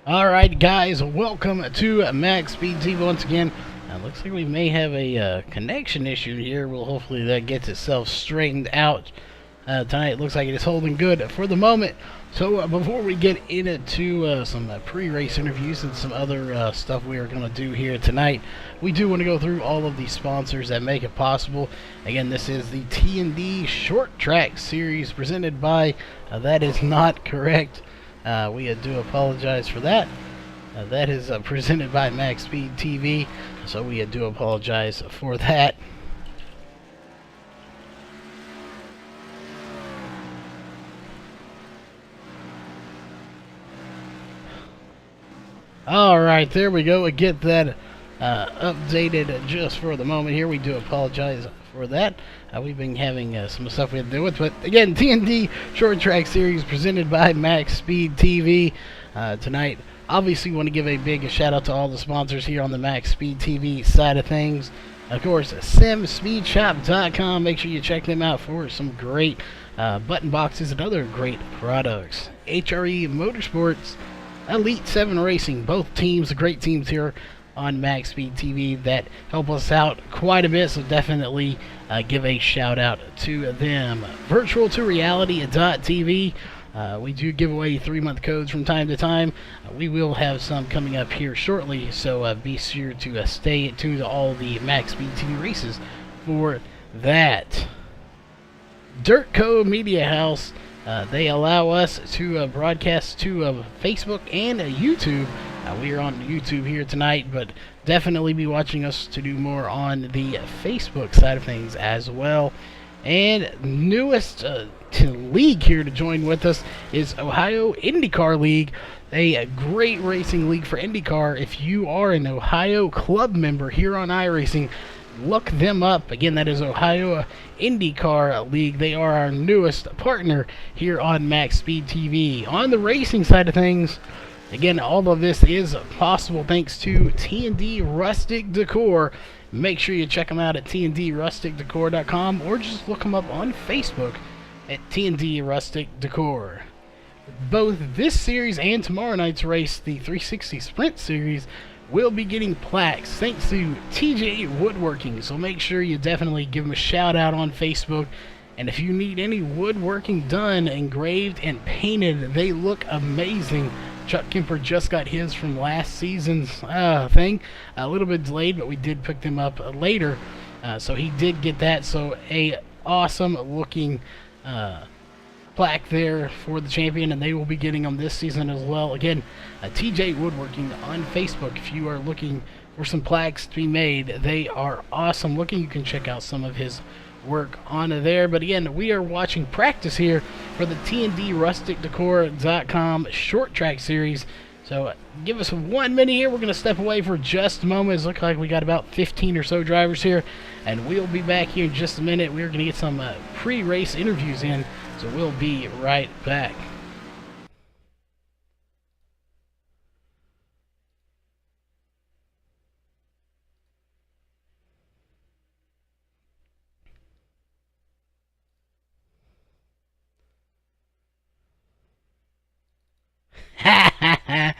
Alright guys, welcome to MaxSpeedTV once again. Looks like we may have a connection issue here. Well, hopefully that gets itself straightened out tonight. It looks like it is holding good for the moment. So before we get into some pre-race interviews and some other stuff we are going to do here tonight, we do want to go through all of the sponsors that make it possible. Again, this is the T&D Short Track Series presented by, that is not correct. We do apologize for that. That is presented by MaxSpeedTV, so we do apologize for that. Alright, there we go. We get that updated just for the moment here. We do apologize for that. We've been having some stuff we have to deal with, but again, T&D Short Track Series presented by MaxSpeedTV tonight. Obviously, want to give a big shout out to all the sponsors here on the MaxSpeedTV side of things. Of course, simspeedshop.com. Make sure you check them out for some great button boxes and other great products. HRE Motorsports, Elite 7 Racing, both teams, great teams here on MaxSpeedTV that help us out quite a bit, so definitely give a shout out to them. Virtual to Reality.tv. We do give away 3-month codes from time to time. We will have some coming up here shortly, so be sure to stay tuned to all the MaxSpeedTV races for that. Dirt Co. Media House. They allow us to broadcast to Facebook and YouTube. We are on YouTube here tonight, but definitely be watching us to do more on the Facebook side of things as well. And newest league here to join with us is Ohio IndyCar League, a great racing league for IndyCar. If you are an Ohio club member here on iRacing, look them up. Again, that is Ohio IndyCar League. They are our newest partner here on MaxSpeedTV. On the racing side of things, again, all of this is possible thanks to T&D Rustic Decor. Make sure you check them out at tndrusticdecor.com or just look them up on Facebook at T&D Rustic Decor. Both this series and tomorrow night's race, the 360 Sprint Series, will be getting plaques thanks to TJ Woodworking. So make sure you definitely give them a shout out on Facebook. And if you need any woodworking done, engraved and painted, they look amazing. Chuck Kemper just got his from last season's thing. A little bit delayed, but we did pick them up later. So he did get that. So a awesome looking plaque there for the champion, and they will be getting them this season as well. Again, TJ Woodworking on Facebook. If you are looking for some plaques to be made, they are awesome looking. You can check out some of his work on there. But again, we are watching practice here for the tndrusticdecor.com short track series. So give us 1 minute here. We're going to step away for just a moment. It looks like we got about 15 or so drivers here, and we'll be back here in just a minute. We're going to get some pre-race interviews in, so we'll be right back. Ha ha ha!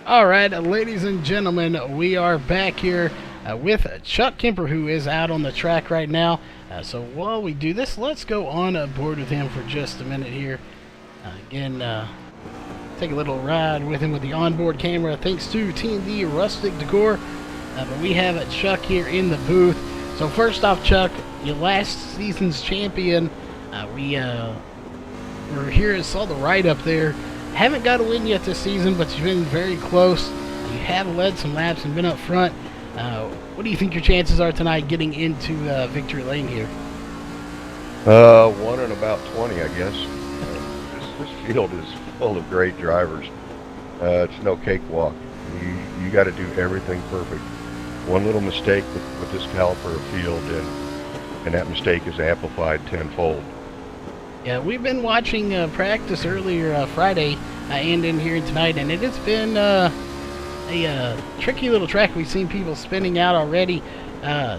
Alright, ladies and gentlemen, we are back here with Chuck Kemper, who is out on the track right now. So while we do this, let's go on board with him for just a minute here. Again, take a little ride with him with the onboard camera, thanks to T&D Rustic Decor. But we have Chuck here in the booth. So first off, Chuck, your last season's champion. We were here and saw the write-up there. Haven't got a win yet this season, but you've been very close. You have led some laps and been up front. What do you think your chances are tonight getting into victory lane here? 1 in about 20, I guess. This field is full of great drivers. It's no cakewalk. You got to do everything perfect. One little mistake with this caliper of field, and that mistake is amplified tenfold. Yeah, we've been watching practice earlier Friday and in here tonight, and it has been a tricky little track. We've seen people spinning out already.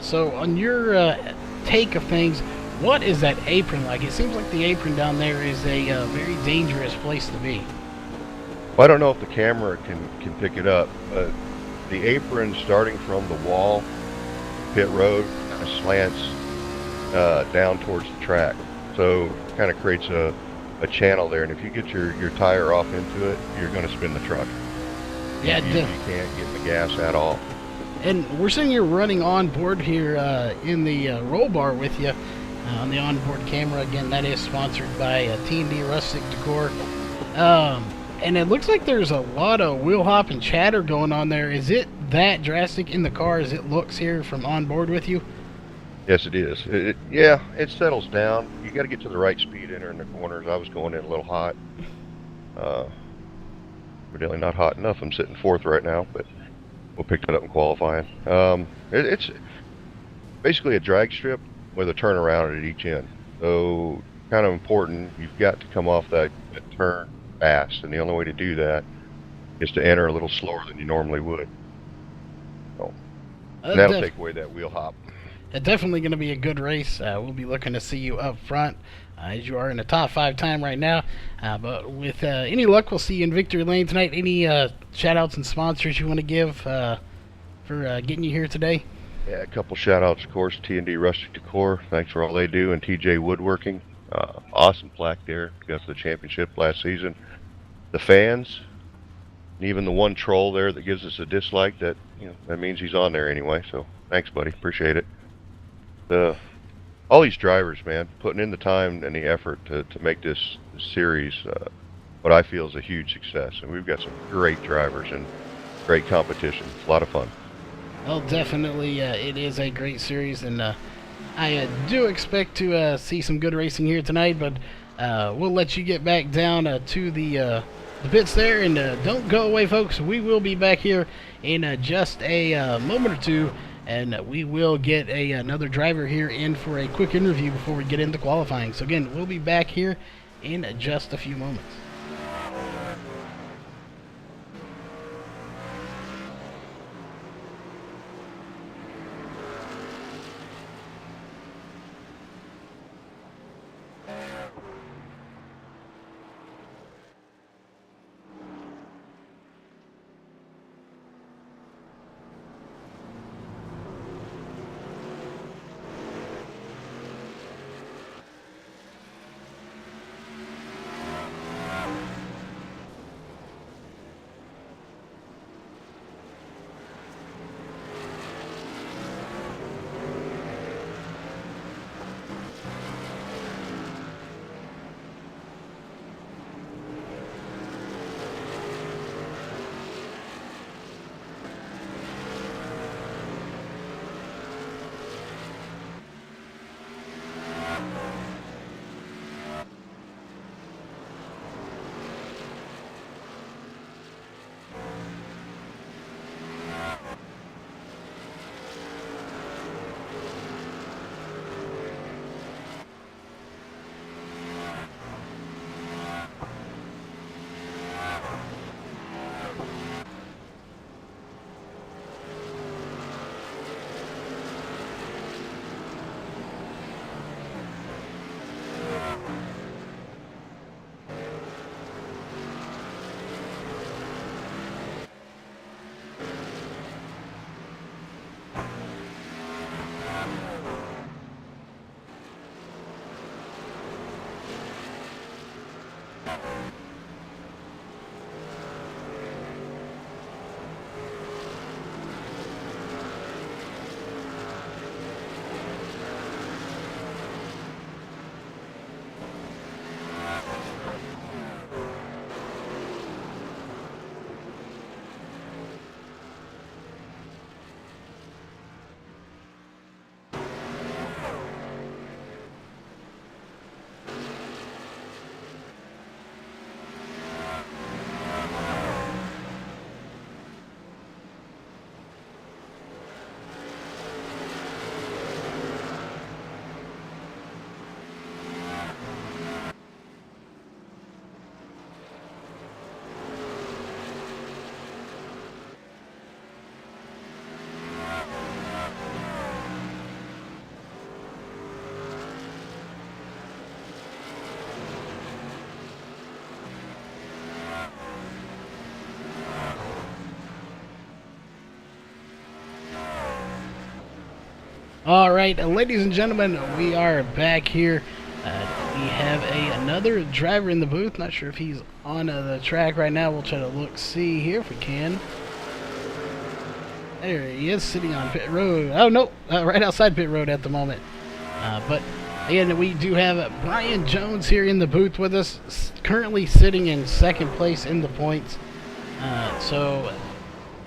So on your take of things, what is that apron like? It seems like the apron down there is a very dangerous place to be. Well, I don't know if the camera can pick it up, but the apron starting from the wall, pit road, kind of slants down towards the track. So kind of creates a channel there, and if you get your tire off into it, you're going to spin the truck. Yeah, you can't get the gas at all. And we're seeing you running on board here in the roll bar with you on the onboard camera. Again, that is sponsored by T&D Rustic Decor. And it looks like there's a lot of wheel hop and chatter going on there. Is it that drastic in the car as it looks here from on board with you? Yes, it is. Yeah, it settles down. You got to get to the right speed entering the corners. I was going in a little hot. Evidently not hot enough. I'm sitting 4th right now, but we'll pick that up in qualifying. It's basically a drag strip with a turnaround at each end. So kind of important. You've got to come off that turn fast, and the only way to do that is to enter a little slower than you normally would. So that'll take away that wheel hop. It's definitely going to be a good race. We'll be looking to see you up front as you are in the top 5 time right now. But with any luck, we'll see you in victory lane tonight. Any shout-outs and sponsors you want to give for getting you here today? Yeah, a couple shout-outs, of course, T&D Rustic Decor. Thanks for all they do, and TJ Woodworking. Awesome plaque there. Got to the championship last season. The fans, and even the one troll there that gives us a dislike, that means he's on there anyway. So thanks, buddy. Appreciate it. All these drivers, man, putting in the time and the effort to make this series what I feel is a huge success. And we've got some great drivers and great competition. It's a lot of fun. Well, definitely it is a great series, and I do expect to see some good racing here tonight, but we'll let you get back down to the pits there, and don't go away, folks. We will be back here in just a moment or two, and we will get another driver here in for a quick interview before we get into qualifying. So again, we'll be back here in just a few moments. All right, ladies and gentlemen, we are back here. We have another driver in the booth. Not sure if he's on the track right now. We'll try to see here if we can. There he is, sitting on pit road. Oh, no, right outside pit road at the moment. But again, we do have Brian Jones here in the booth with us, currently sitting in second place in the points. So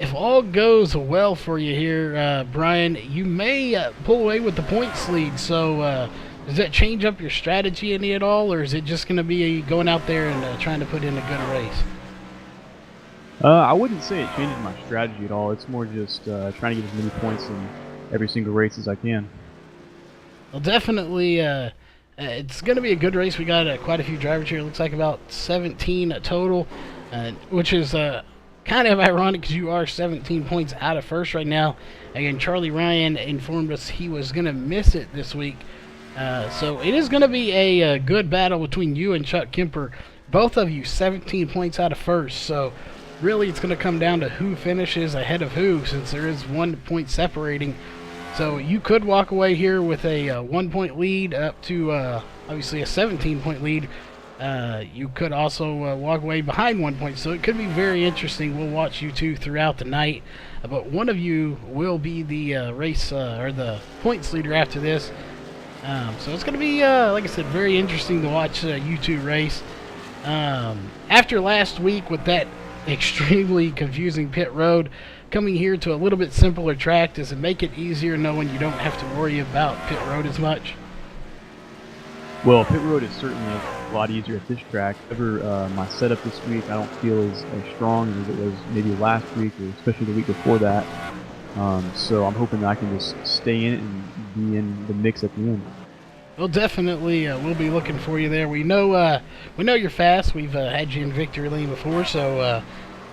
if all goes well for you here, Brian, you may pull away with the points lead. So does that change up your strategy any at all, or is it just going to be going out there and trying to put in a good race? I wouldn't say it changes my strategy at all. It's more just trying to get as many points in every single race as I can. Well, definitely, it's going to be a good race. We got quite a few drivers here. It looks like about 17 total, which is kind of ironic because you are 17 points out of first right now. Again, Charlie Ryan informed us he was going to miss it this week. So it is going to be a good battle between you and Chuck Kemper. Both of you 17 points out of first. So really it's going to come down to who finishes ahead of who, since there is 1 point separating. So you could walk away here with a 1 point lead up to obviously a 17 point lead. You could also walk away behind 1 point. So it could be very interesting. We'll watch you two throughout the night. But one of you will be the race or the points leader after this. So it's going to be, like I said, very interesting to watch you two race. After last week with that extremely confusing pit road, coming here to a little bit simpler track, does it make it easier knowing you don't have to worry about pit road as much? Well, pit road is certainly a lot easier at this track. However, my setup this week I don't feel as strong as it was maybe last week, or especially the week before that. So I'm hoping that I can just stay in it and be in the mix at the end. Well, definitely, we'll be looking for you there. We know you're fast. We've had you in victory lane before, so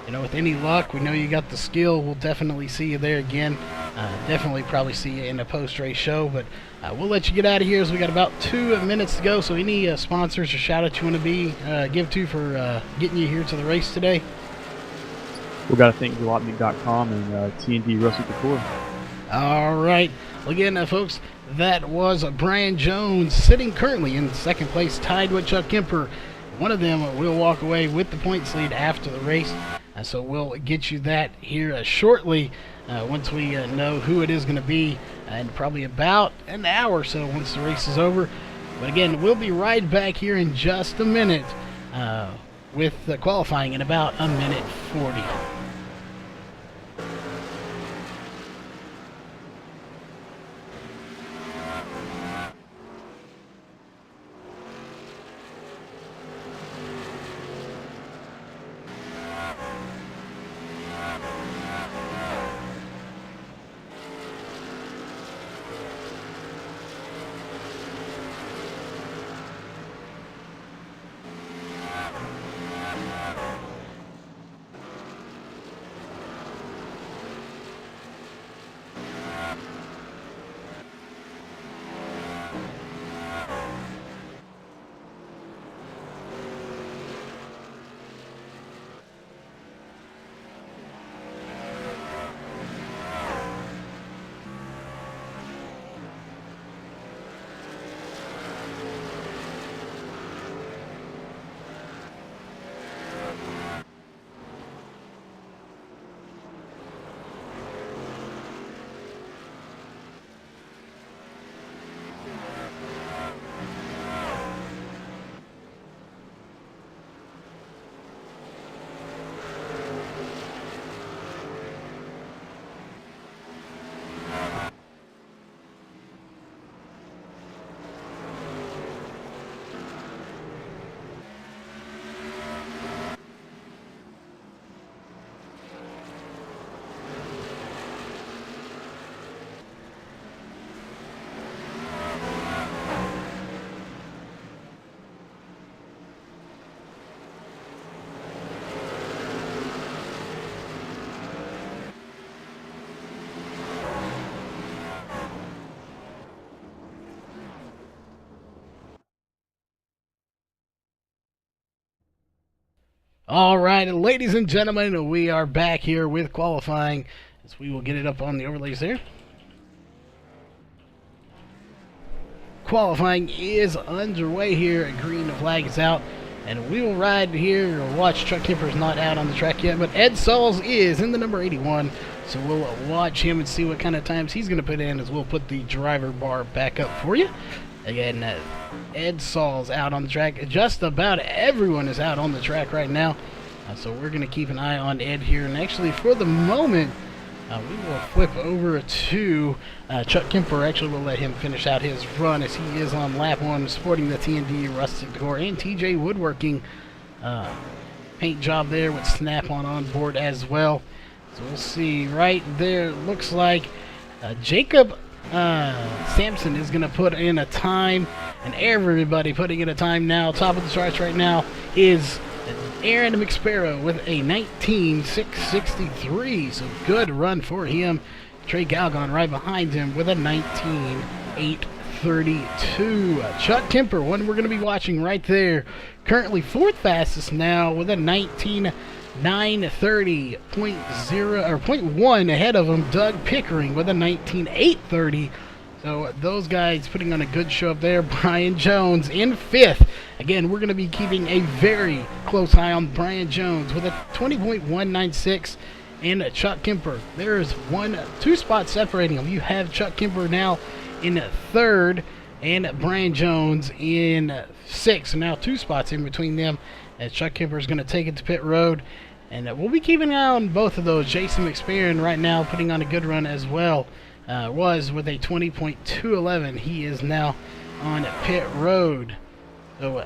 you know, with any luck, we know you got the skill. We'll definitely see you there again. Definitely probably see you in a post-race show, but we'll let you get out of here as we got about 2 minutes to go. So any sponsors or shout-outs you want to give to for getting you here to the race today? We've got to thank Jalopnik.com and TND Russell Couture. All right. Well, again, folks, that was Brian Jones sitting currently in second place, tied with Chuck Kemper. One of them will walk away with the points lead after the race. So we'll get you that here shortly once we know who it is going to be, and probably about an hour or so once the race is over. But again, we'll be right back here in just a minute with qualifying in about a minute 40. All right, ladies and gentlemen, we are back here with qualifying, as we will get it up on the overlays there. qualifying is underway here. Green flag is out. And we will ride here or watch. Chuck Kemper's not out on the track yet, but Ed Sauls is in the number 81. So we'll watch him and see what kind of times he's going to put in as we'll put the driver bar back up for you. Again, Ed Sauls out on the track. Just about everyone is out on the track right now. So we're going to keep an eye on Ed here. And actually, for the moment, we will flip over to Chuck Kemper. Actually, we'll let him finish out his run as he is on lap 1, sporting the TND rustic decor and TJ Woodworking paint job there with Snap-on on board as well. So we'll see right there. Looks like Jacob Sampson is going to put in a time, and everybody putting in a time now. Top of the charts right now is Aaron McSparrow with a 19.663, so good run for him. Trey Galgon right behind him with a 19.832. Chuck Kemper, one we're going to be watching right there, currently 4th fastest now with a 19.930.0 or 0.1 ahead of him. Doug Pickering with a 19.830. So those guys putting on a good show up there. Brian Jones in 5th. Again, we're going to be keeping a very close eye on Brian Jones with a 20.196, and Chuck Kemper. There's 2 spots separating them. You have Chuck Kemper now in 3rd and Brian Jones in 6th. So now 2 spots in between them as Chuck Kemper is going to take it to pit road. And we'll be keeping an eye on both of those. Jason McSparrow right now putting on a good run as well. Was with a 20.211. He is now on pit road. So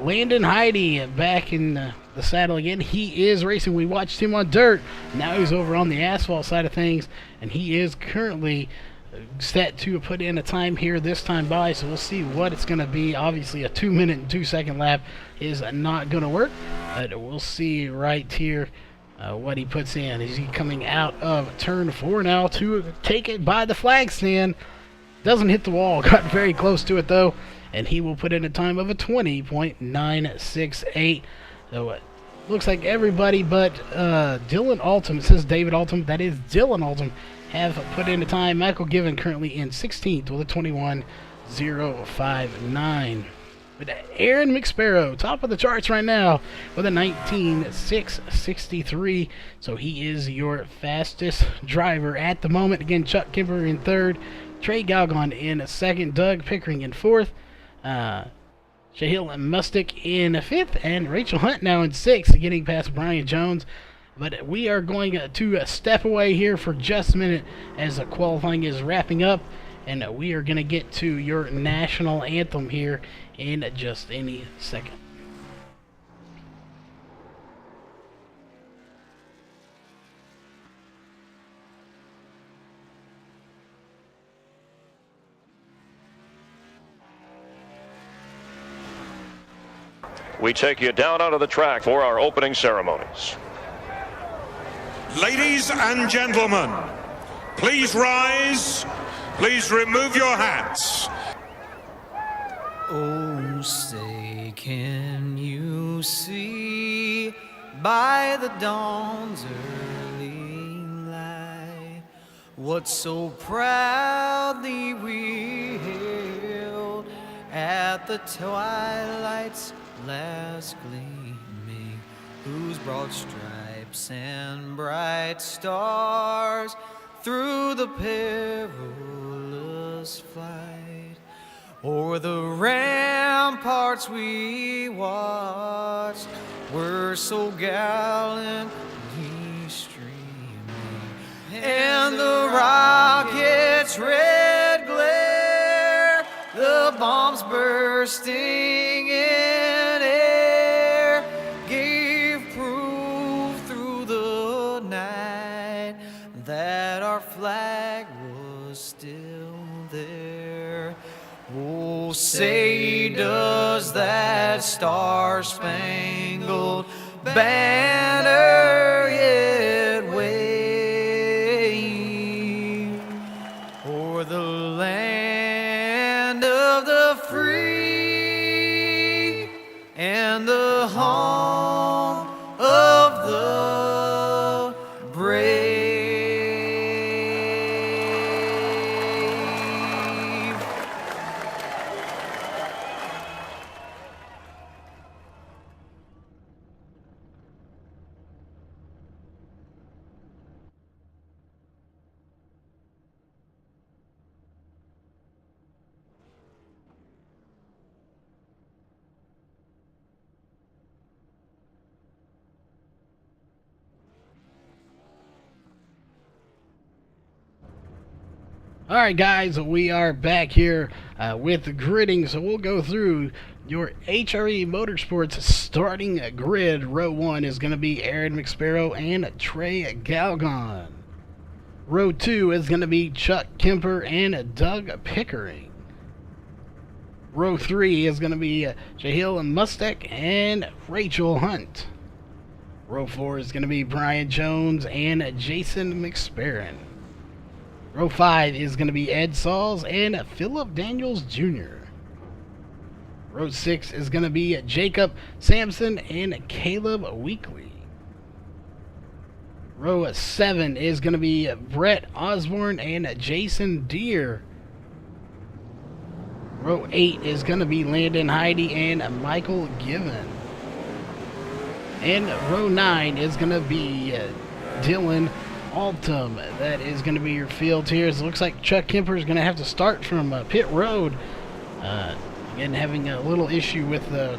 Landon Heidi back in the saddle again. He is racing. We watched him on dirt. Now he's over on the asphalt side of things, and he is currently set to put in a time here this time by. So we'll see what it's going to be. Obviously, a 2-minute and 2-second lap is not going to work, but we'll see right here what he puts in. Is he coming out of turn 4 now to take it by the flag stand? Doesn't hit the wall. Got very close to it though, and he will put in a time of a 20.968. So it looks like everybody but Dylan Altum, it says David Altum, that is Dylan Altum, have put in a time. Michael Given currently in 16th with a 21.059. But Aaron McSparrow, top of the charts right now with a 19.663. So he is your fastest driver at the moment. Again, Chuck Kemper in 3rd, Trey Galgon in 2nd, Doug Pickering in 4th, Shahil Mustick in 5th, and Rachel Hunt now in 6th, getting past Brian Jones. But we are going to step away here for just a minute as the qualifying is wrapping up. And we are going to get to your national anthem here in just any second. We take you down onto the track for our opening ceremonies. Ladies and gentlemen, please rise. Please remove your hats. Oh, say, can you see by the dawn's early light what so proudly we hailed at the twilight's last gleaming, whose broad stripes and bright stars through the perilous flight o'er the ramparts we watched were so gallantly streaming, and the rocket's red glare, the bombs bursting in air, gave proof through the night that our flag was still there. Oh, say does that star-spangled banner yet wave o'er the land of the free and the home of the brave? Alright guys, we are back here with the gridding, so we'll go through your HRE Motorsports starting grid. Row 1 is going to be Aaron McSparrow and Trey Galgon. Row 2 is going to be Chuck Kemper and Doug Pickering. Row 3 is going to be Jahil Mustek and Rachel Hunt. Row 4 is going to be Brian Jones and Jason McSparron. Row 5 is going to be Ed Sauls and Philip Daniels Jr. Row 6 is going to be Jacob Sampson and Caleb Weekly. Row 7 is going to be Brett Osborne and Jason Deere. Row 8 is going to be Landon Heidi and Michael Given. And row 9 is going to be Dylan Altum. That is going to be your field here. It looks like Chuck Kemper is going to have to start from pit road. Again, having a little issue with the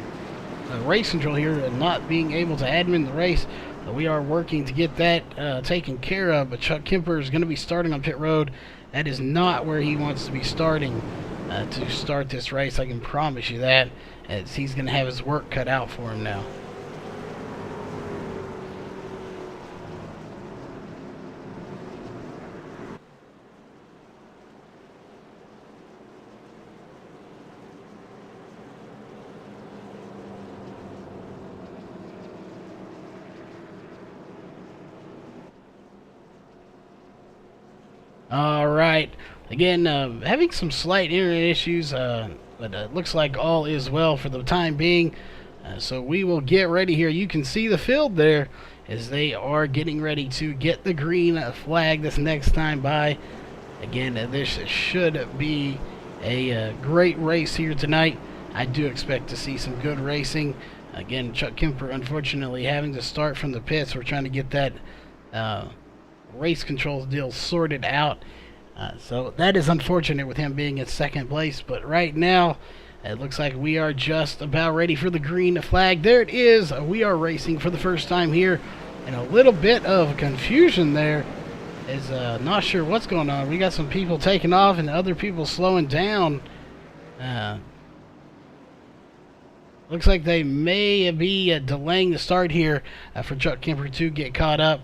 race control here and not being able to admin the race. We are working to get that taken care of, but Chuck Kemper is going to be starting on pit road. That is not where he wants to be starting to start this race. I can promise you that, as he's going to have his work cut out for him now. Alright, again, having some slight internet issues, but it looks like all is well for the time being. So we will get ready here. You can see the field there as they are getting ready to get the green flag this next time by. Again, this should be a great race here tonight. I do expect to see some good racing. Again, Chuck Kemper unfortunately having to start from the pits. We're trying to get that race controls deal sorted out, so that is unfortunate with him being in second place, but right now it looks like we are just about ready for the green flag. There it is. We are racing for the first time here, and a little bit of confusion there is not sure what's going on. We got some people taking off and other people slowing down. Looks like they may be delaying the start here for Chuck Kemper to get caught up.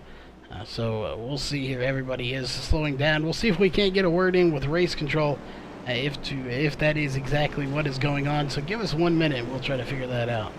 So we'll see here. Everybody is slowing down. We'll see if we can't get a word in with race control if that is exactly what is going on. So give us 1 minute and we'll try to figure that out.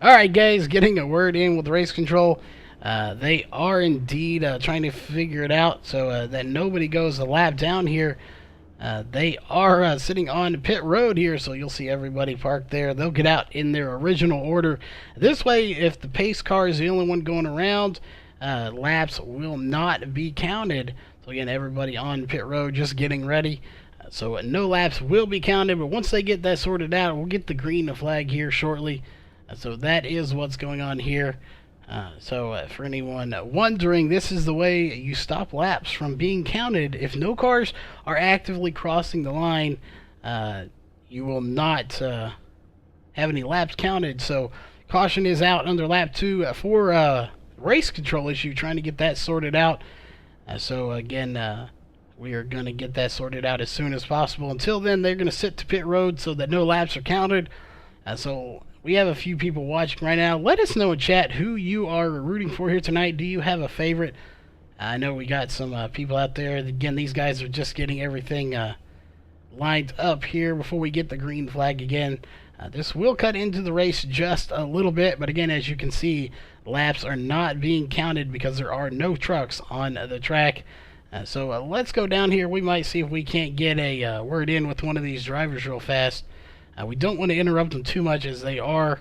Alright guys, getting a word in with race control. They are indeed trying to figure it out so that nobody goes a lap down here. They are sitting on pit road here, so you'll see everybody parked there. They'll get out in their original order. This way, if the pace car is the only one going around, laps will not be counted. So again, everybody on pit road just getting ready. So no laps will be counted, but once they get that sorted out, we'll get the green flag here shortly. So that is what's going on here. So for anyone wondering, this is the way you stop laps from being counted. If no cars are actively crossing the line, you will not have any laps counted. So caution is out under lap 2 for race control issue, trying to get that sorted out. So again, we are going to get that sorted out as soon as possible. Until then, they're going to sit to pit road so that no laps are counted. So we have a few people watching right now. Let us know in chat who you are rooting for here tonight. Do you have a favorite? I know we got some people out there. Again, these guys are just getting everything lined up here before we get the green flag again. This will cut into the race just a little bit, but again, as you can see, laps are not being counted because there are no trucks on the track. So let's go down here. We might see if we can't get a word in with one of these drivers real fast. We don't want to interrupt them too much as they are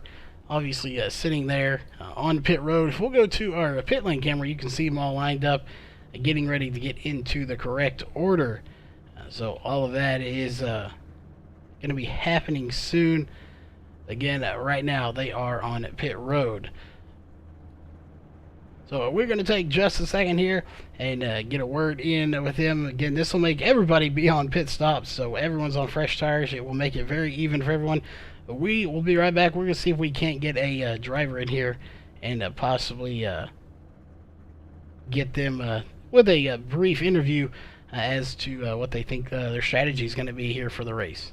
obviously sitting there on pit road. If we'll go to our pit lane camera, you can see them all lined up getting ready to get into the correct order. So all of that is going to be happening soon. Again, right now they are on pit road. So we're going to take just a second here and get a word in with him. Again, this will make everybody be on pit stops, so everyone's on fresh tires. It will make it very even for everyone. But we will be right back. We're going to see if we can't get a driver in here and possibly get them with a brief interview as to what they think their strategy is going to be here for the race.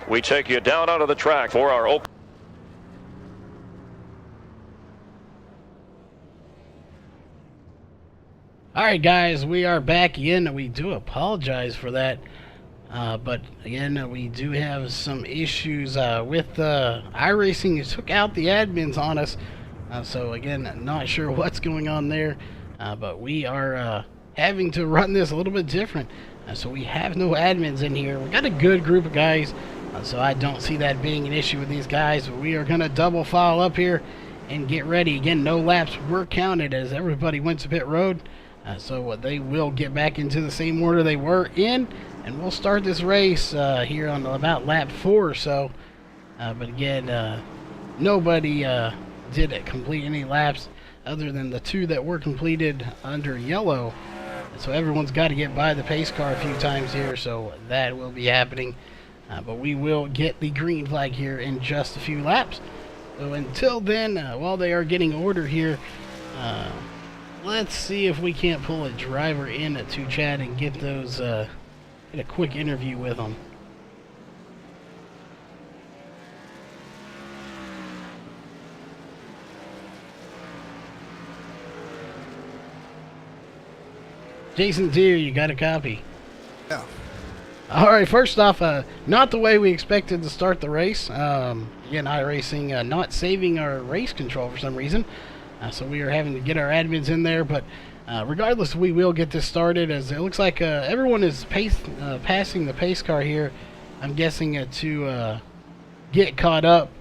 We take you down onto the track for our open. Alright guys, we are back again. We do apologize for that. But again, we do have some issues with iRacing. It took out the admins on us. So again, not sure what's going on there. But we are having to run this a little bit different. So we have no admins in here. We got a good group of guys. So I don't see that being an issue with these guys. But we are going to double file up here and get ready. Again, no laps were counted as everybody went to pit road. So they will get back into the same order they were in. And we'll start this race here on about lap 4 or so. But again, nobody did complete any laps other than the 2 that were completed under yellow. So everyone's got to get by the pace car a few times here. So that will be happening. But we will get the green flag here in just a few laps. So until then, while they are getting order here, let's see if we can't pull a driver in to chat and get those, get a quick interview with them. Jason Deere, you got a copy? Yeah. Alright, first off, not the way we expected to start the race. Again, iRacing not saving our race control for some reason. So we are having to get our admins in there, but regardless, we will get this started as it looks like everyone is passing the pace car here. I'm guessing to get caught up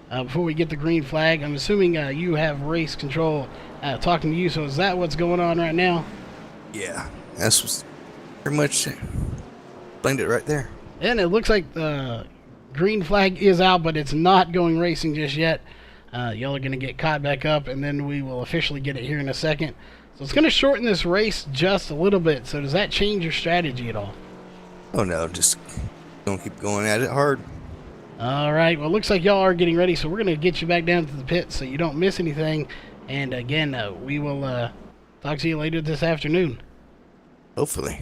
before we get the green flag. I'm assuming you have race control talking to you, so is that what's going on right now? Yeah, that's pretty much explained it right there. And it looks like green flag is out, but it's not going racing just yet. Y'all are going to get caught back up, and then we will officially get it here in a second. So it's going to shorten this race just a little bit. So does that change your strategy at all? Oh no, just don't keep going at it hard. All right, well, it looks like y'all are getting ready, so we're going to get you back down to the pit so you don't miss anything. And again, we will talk to you later this afternoon. Hopefully.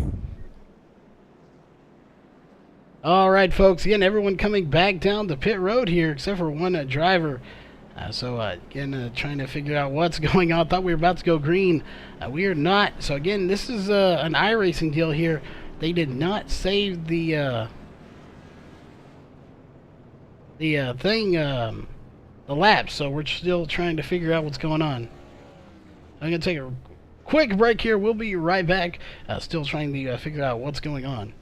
All right, folks, again, everyone coming back down the pit road here except for one driver. Again, trying to figure out what's going on. Thought we were about to go green. We are not. So again, this is an iRacing deal here. They did not save the laps, so we're still trying to figure out what's going on. I'm going to take a quick break here. We'll be right back. Still trying to figure out what's going on.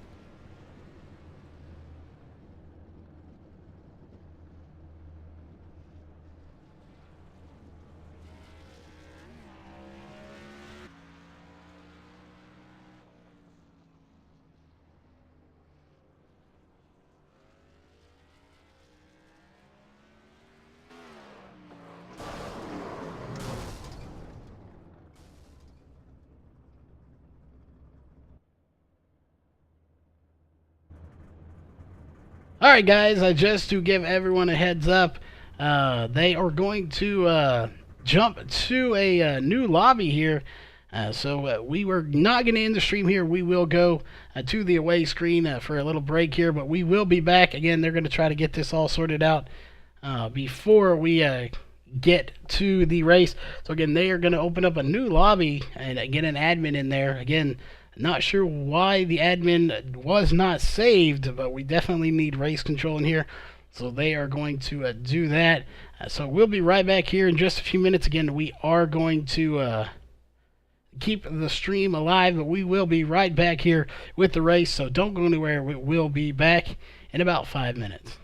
Alright guys, just to give everyone a heads up, they are going to jump to a new lobby here. So we were not going to end the stream here. We will go to the away screen for a little break here, but we will be back. Again, they're going to try to get this all sorted out before we get to the race. So again, they are going to open up a new lobby and get an admin in there. Again, not sure why the admin was not saved, but we definitely need race control in here. So they are going to do that. So we'll be right back here in just a few minutes. Again, we are going to keep the stream alive, but we will be right back here with the race. So don't go anywhere. We will be back in about 5 minutes.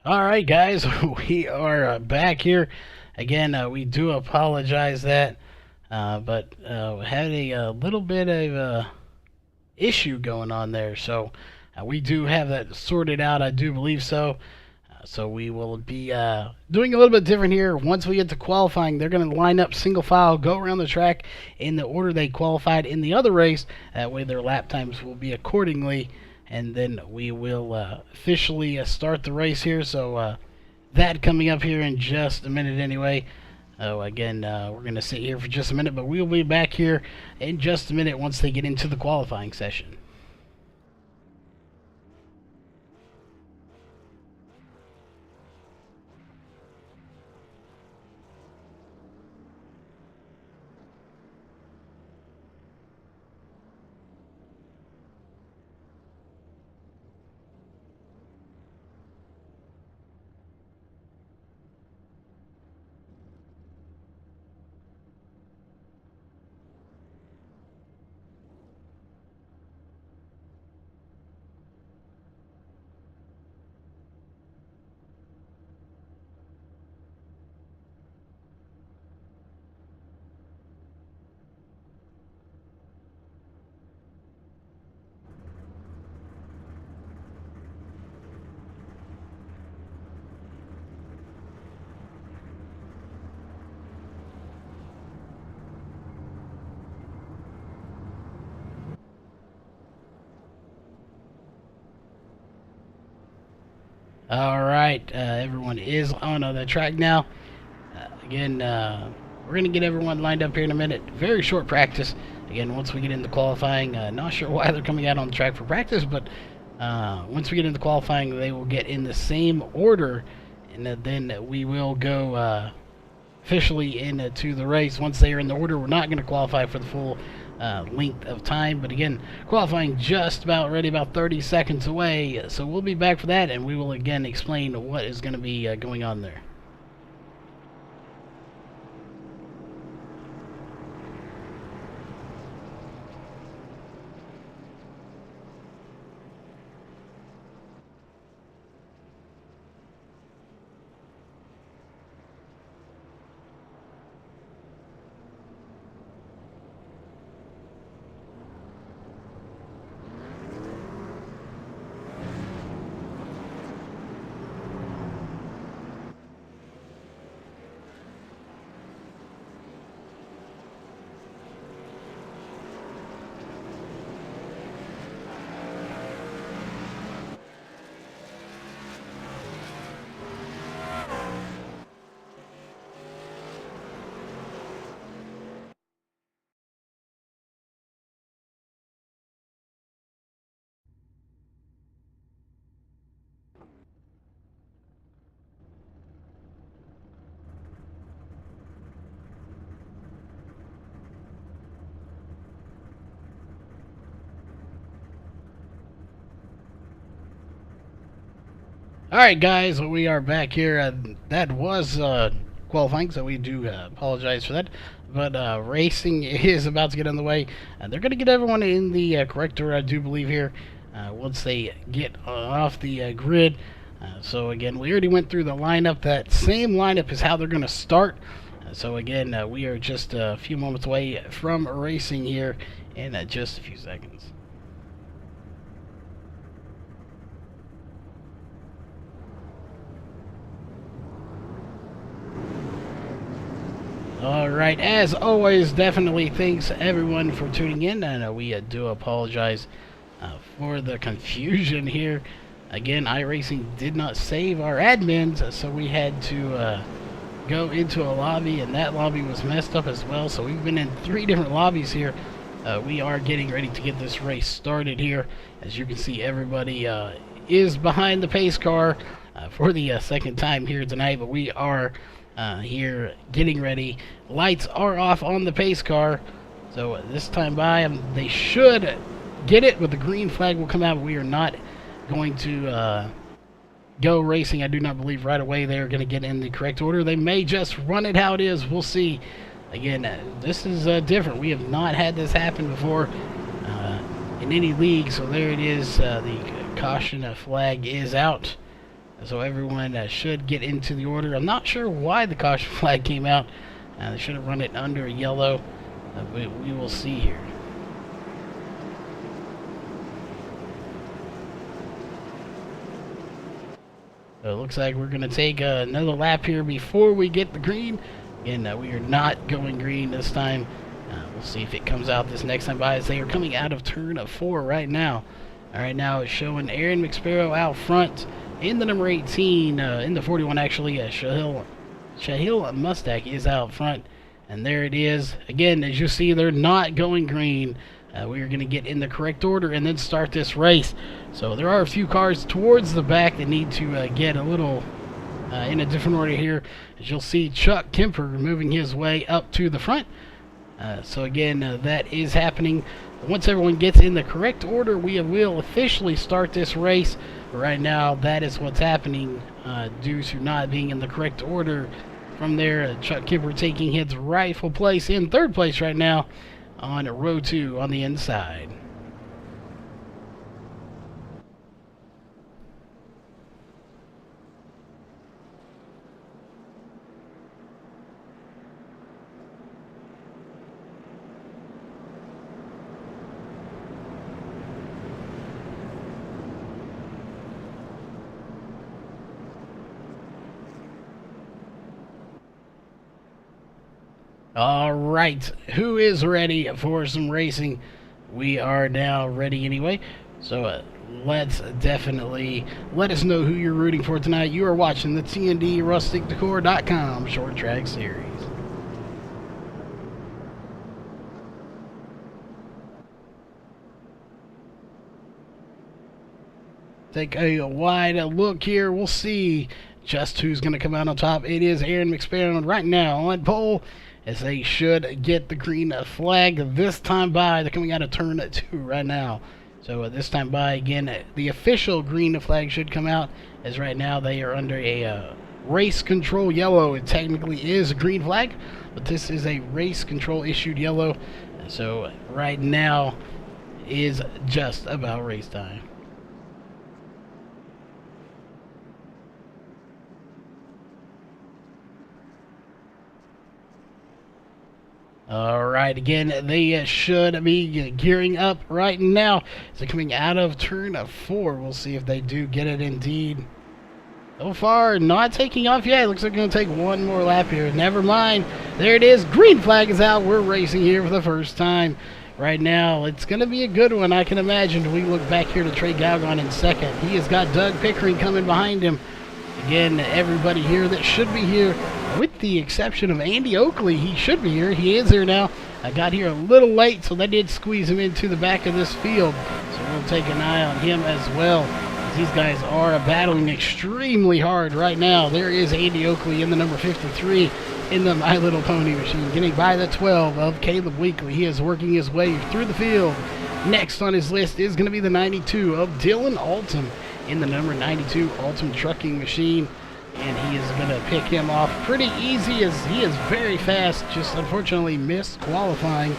Alright guys, we are back here. Again, we do apologize that, but had a little bit of issue going on there, so we do have that sorted out, I do believe so. So we will be doing a little bit different here. Once we get to qualifying, they're going to line up single file, go around the track in the order they qualified in the other race. That way their lap times will be accordingly, and then we will officially start the race here. So that coming up here in just a minute anyway. Again, we're going to sit here for just a minute, but we'll be back here in just a minute once they get into the qualifying session. Alright, everyone is on the track now. Again, we're going to get everyone lined up here in a minute. Very short practice. Again, once we get into qualifying, not sure why they're coming out on the track for practice, but once we get into qualifying, they will get in the same order, and then we will go officially into the race. Once they are in the order, we're not going to qualify for the full length of time, but again, qualifying just about ready, about 30 seconds away, so we'll be back for that, and we will again explain what is going to be going on there. Alright guys, we are back here. That was qualifying, so we do apologize for that. But racing is about to get on the way. They're going to get everyone in the correct order, I do believe, here, once they get off the grid. So again, we already went through the lineup. That same lineup is how they're going to start. So again, we are just a few moments away from racing here in just a few seconds. Alright, as always, definitely thanks everyone for tuning in, and we do apologize for the confusion here. Again, iRacing did not save our admins, so we had to go into a lobby, and that lobby was messed up as well, so we've been in 3 different lobbies here. We are getting ready to get this race started here. As you can see, everybody is behind the pace car for the second time here tonight, but we are here getting ready. Lights are off on the pace car, so this time by they should get it, but the green flag will come out. We are not going to go racing. I do not believe right away they're going to get in the correct order. They may just run it how it is. We'll see. Again, this is different. We have not had this happen before in any league, so there it is. The caution flag is out. So everyone should get into the order. I'm not sure why the caution flag came out. They should have run it under yellow. We will see here. So it looks like we're going to take another lap here before we get the green. And we are not going green this time. We'll see if it comes out this next time by, as they are coming out of turn 4 right now. All right, now it's showing Aaron McSparrow out front in the number 18, in the 41 actually. Shahil Mustak is out front. And there it is. Again, as you see, they're not going green. We are going to get in the correct order and then start this race. So there are a few cars towards the back that need to get a little in a different order here. As you'll see, Chuck Kemper moving his way up to the front. So again, that is happening. Once everyone gets in the correct order, we will officially start this race. But right now, that is what's happening due to not being in the correct order. From there, Chuck Kemper taking his rightful place in third place right now on row 2 on the inside. All right, who is ready for some racing? We are now ready anyway. So let's definitely let us know who you're rooting for tonight. You are watching the TNDRusticDecor.com Short Track Series. Take a wide look here. We'll see just who's going to come out on top. It is Aaron McSparrow right now on pole, as they should get the green flag this time by. They're coming out of turn 2 right now. So this time by, again, the official green flag should come out, as right now they are under a race control yellow. It technically is a green flag, but this is a race control issued yellow. So right now is just about race time. Alright, again, they should be gearing up right now. So coming out of turn 4, we'll see if they do get it indeed. So far, not taking off yet. Looks like they're going to take one more lap here. Never mind. There it is. Green flag is out. We're racing here for the first time. Right now, it's going to be a good one, I can imagine. We look back here to Trey Galgon in second. He has got Doug Pickering coming behind him. Again, everybody here that should be here, with the exception of Andy Oakley. He should be here. He is here now. I got here a little late, so they did squeeze him into the back of this field. So we'll take an eye on him as well. These guys are battling extremely hard right now. There is Andy Oakley in the number 53 in the My Little Pony machine, getting by the 12 of Caleb Weekly. He is working his way through the field. Next on his list is going to be the 92 of Dylan Alton in the number 92 Alton Trucking Machine. And he is going to pick him off pretty easy, as he is very fast. Just unfortunately missed qualifying.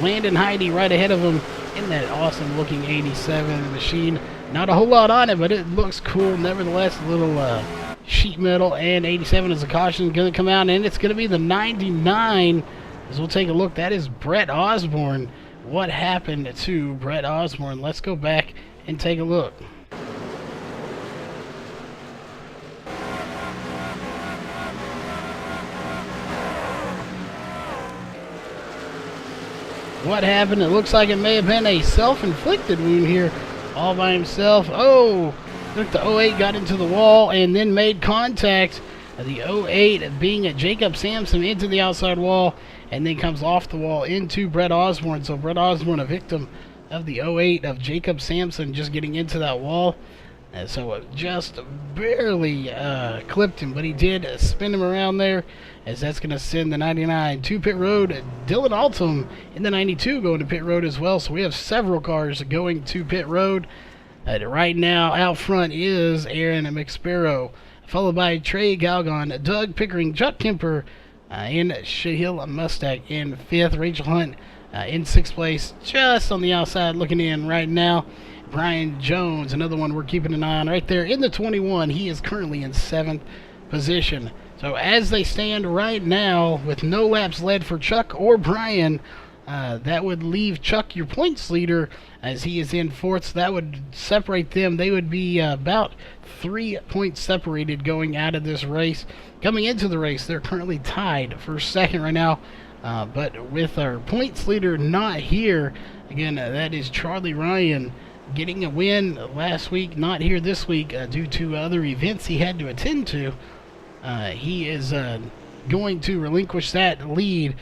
Landon Heidi right ahead of him in that awesome looking 87 machine. Not a whole lot on it, but it looks cool nevertheless. A little sheet metal, and 87 is a caution going to come out, and it's going to be the 99. As we'll take a look, that is Brett Osborne. What happened to Brett Osborne? Let's go back and take a look. What happened? It looks like it may have been a self-inflicted wound here, all by himself. Oh, look, the 08 got into the wall and then made contact. The 08 being a Jacob Sampson into the outside wall, and then comes off the wall into Brett Osborne. So Brett Osborne, a victim of the 08 of Jacob Sampson, just getting into that wall. So it just barely clipped him, but he did spin him around there, as that's going to send the 99 to pit road. Dylan Alton in the 92 going to pit road as well. So we have several cars going to pit road. Right now, out front is Aaron McSparrow, followed by Trey Galgon, Doug Pickering, Chuck Kemper, and Shahil Mustak in 5th. Rachel Hunt in 6th place, just on the outside looking in right now. Brian Jones, another one we're keeping an eye on right there in the 21. He is currently in 7th position. So as they stand right now, with no laps led for Chuck or Brian, that would leave Chuck your points leader, as he is in 4th. So that would separate them. They would be about 3 points separated going out of this race. Coming into the race, they're currently tied for 2nd right now. But with our points leader not here, again, that is Charlie Ryan, getting a win last week, not here this week due to other events he had to attend to. He is going to relinquish that lead.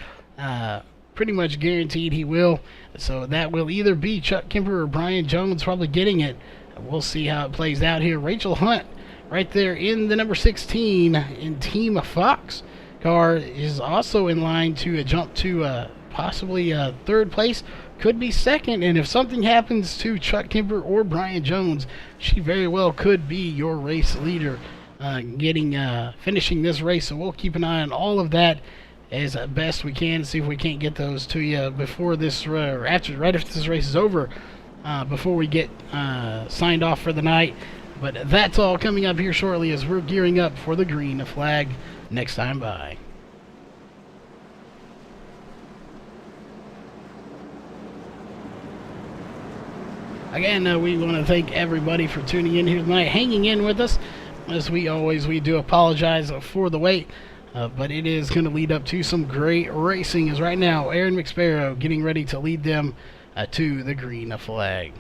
Pretty much guaranteed he will. So that will either be Chuck Kemper or Brian Jones probably getting it. We'll see how it plays out here. Rachel Hunt right there in the number 16 in Team Fox car is also in line to jump to possibly 3rd place. Could be 2nd, and if something happens to Chuck Kemper or Brian Jones, she very well could be your race leader finishing this race. So we'll keep an eye on all of that as best we can, see if we can't get those to you before this or after, right after this race is over, before we get signed off for the night. But that's all coming up here shortly as we're gearing up for the green flag next time by. Again, we want to thank everybody for tuning in here tonight, hanging in with us. As we do apologize for the wait, but it is going to lead up to some great racing, as right now Aaron McSparrow getting ready to lead them to the green flag.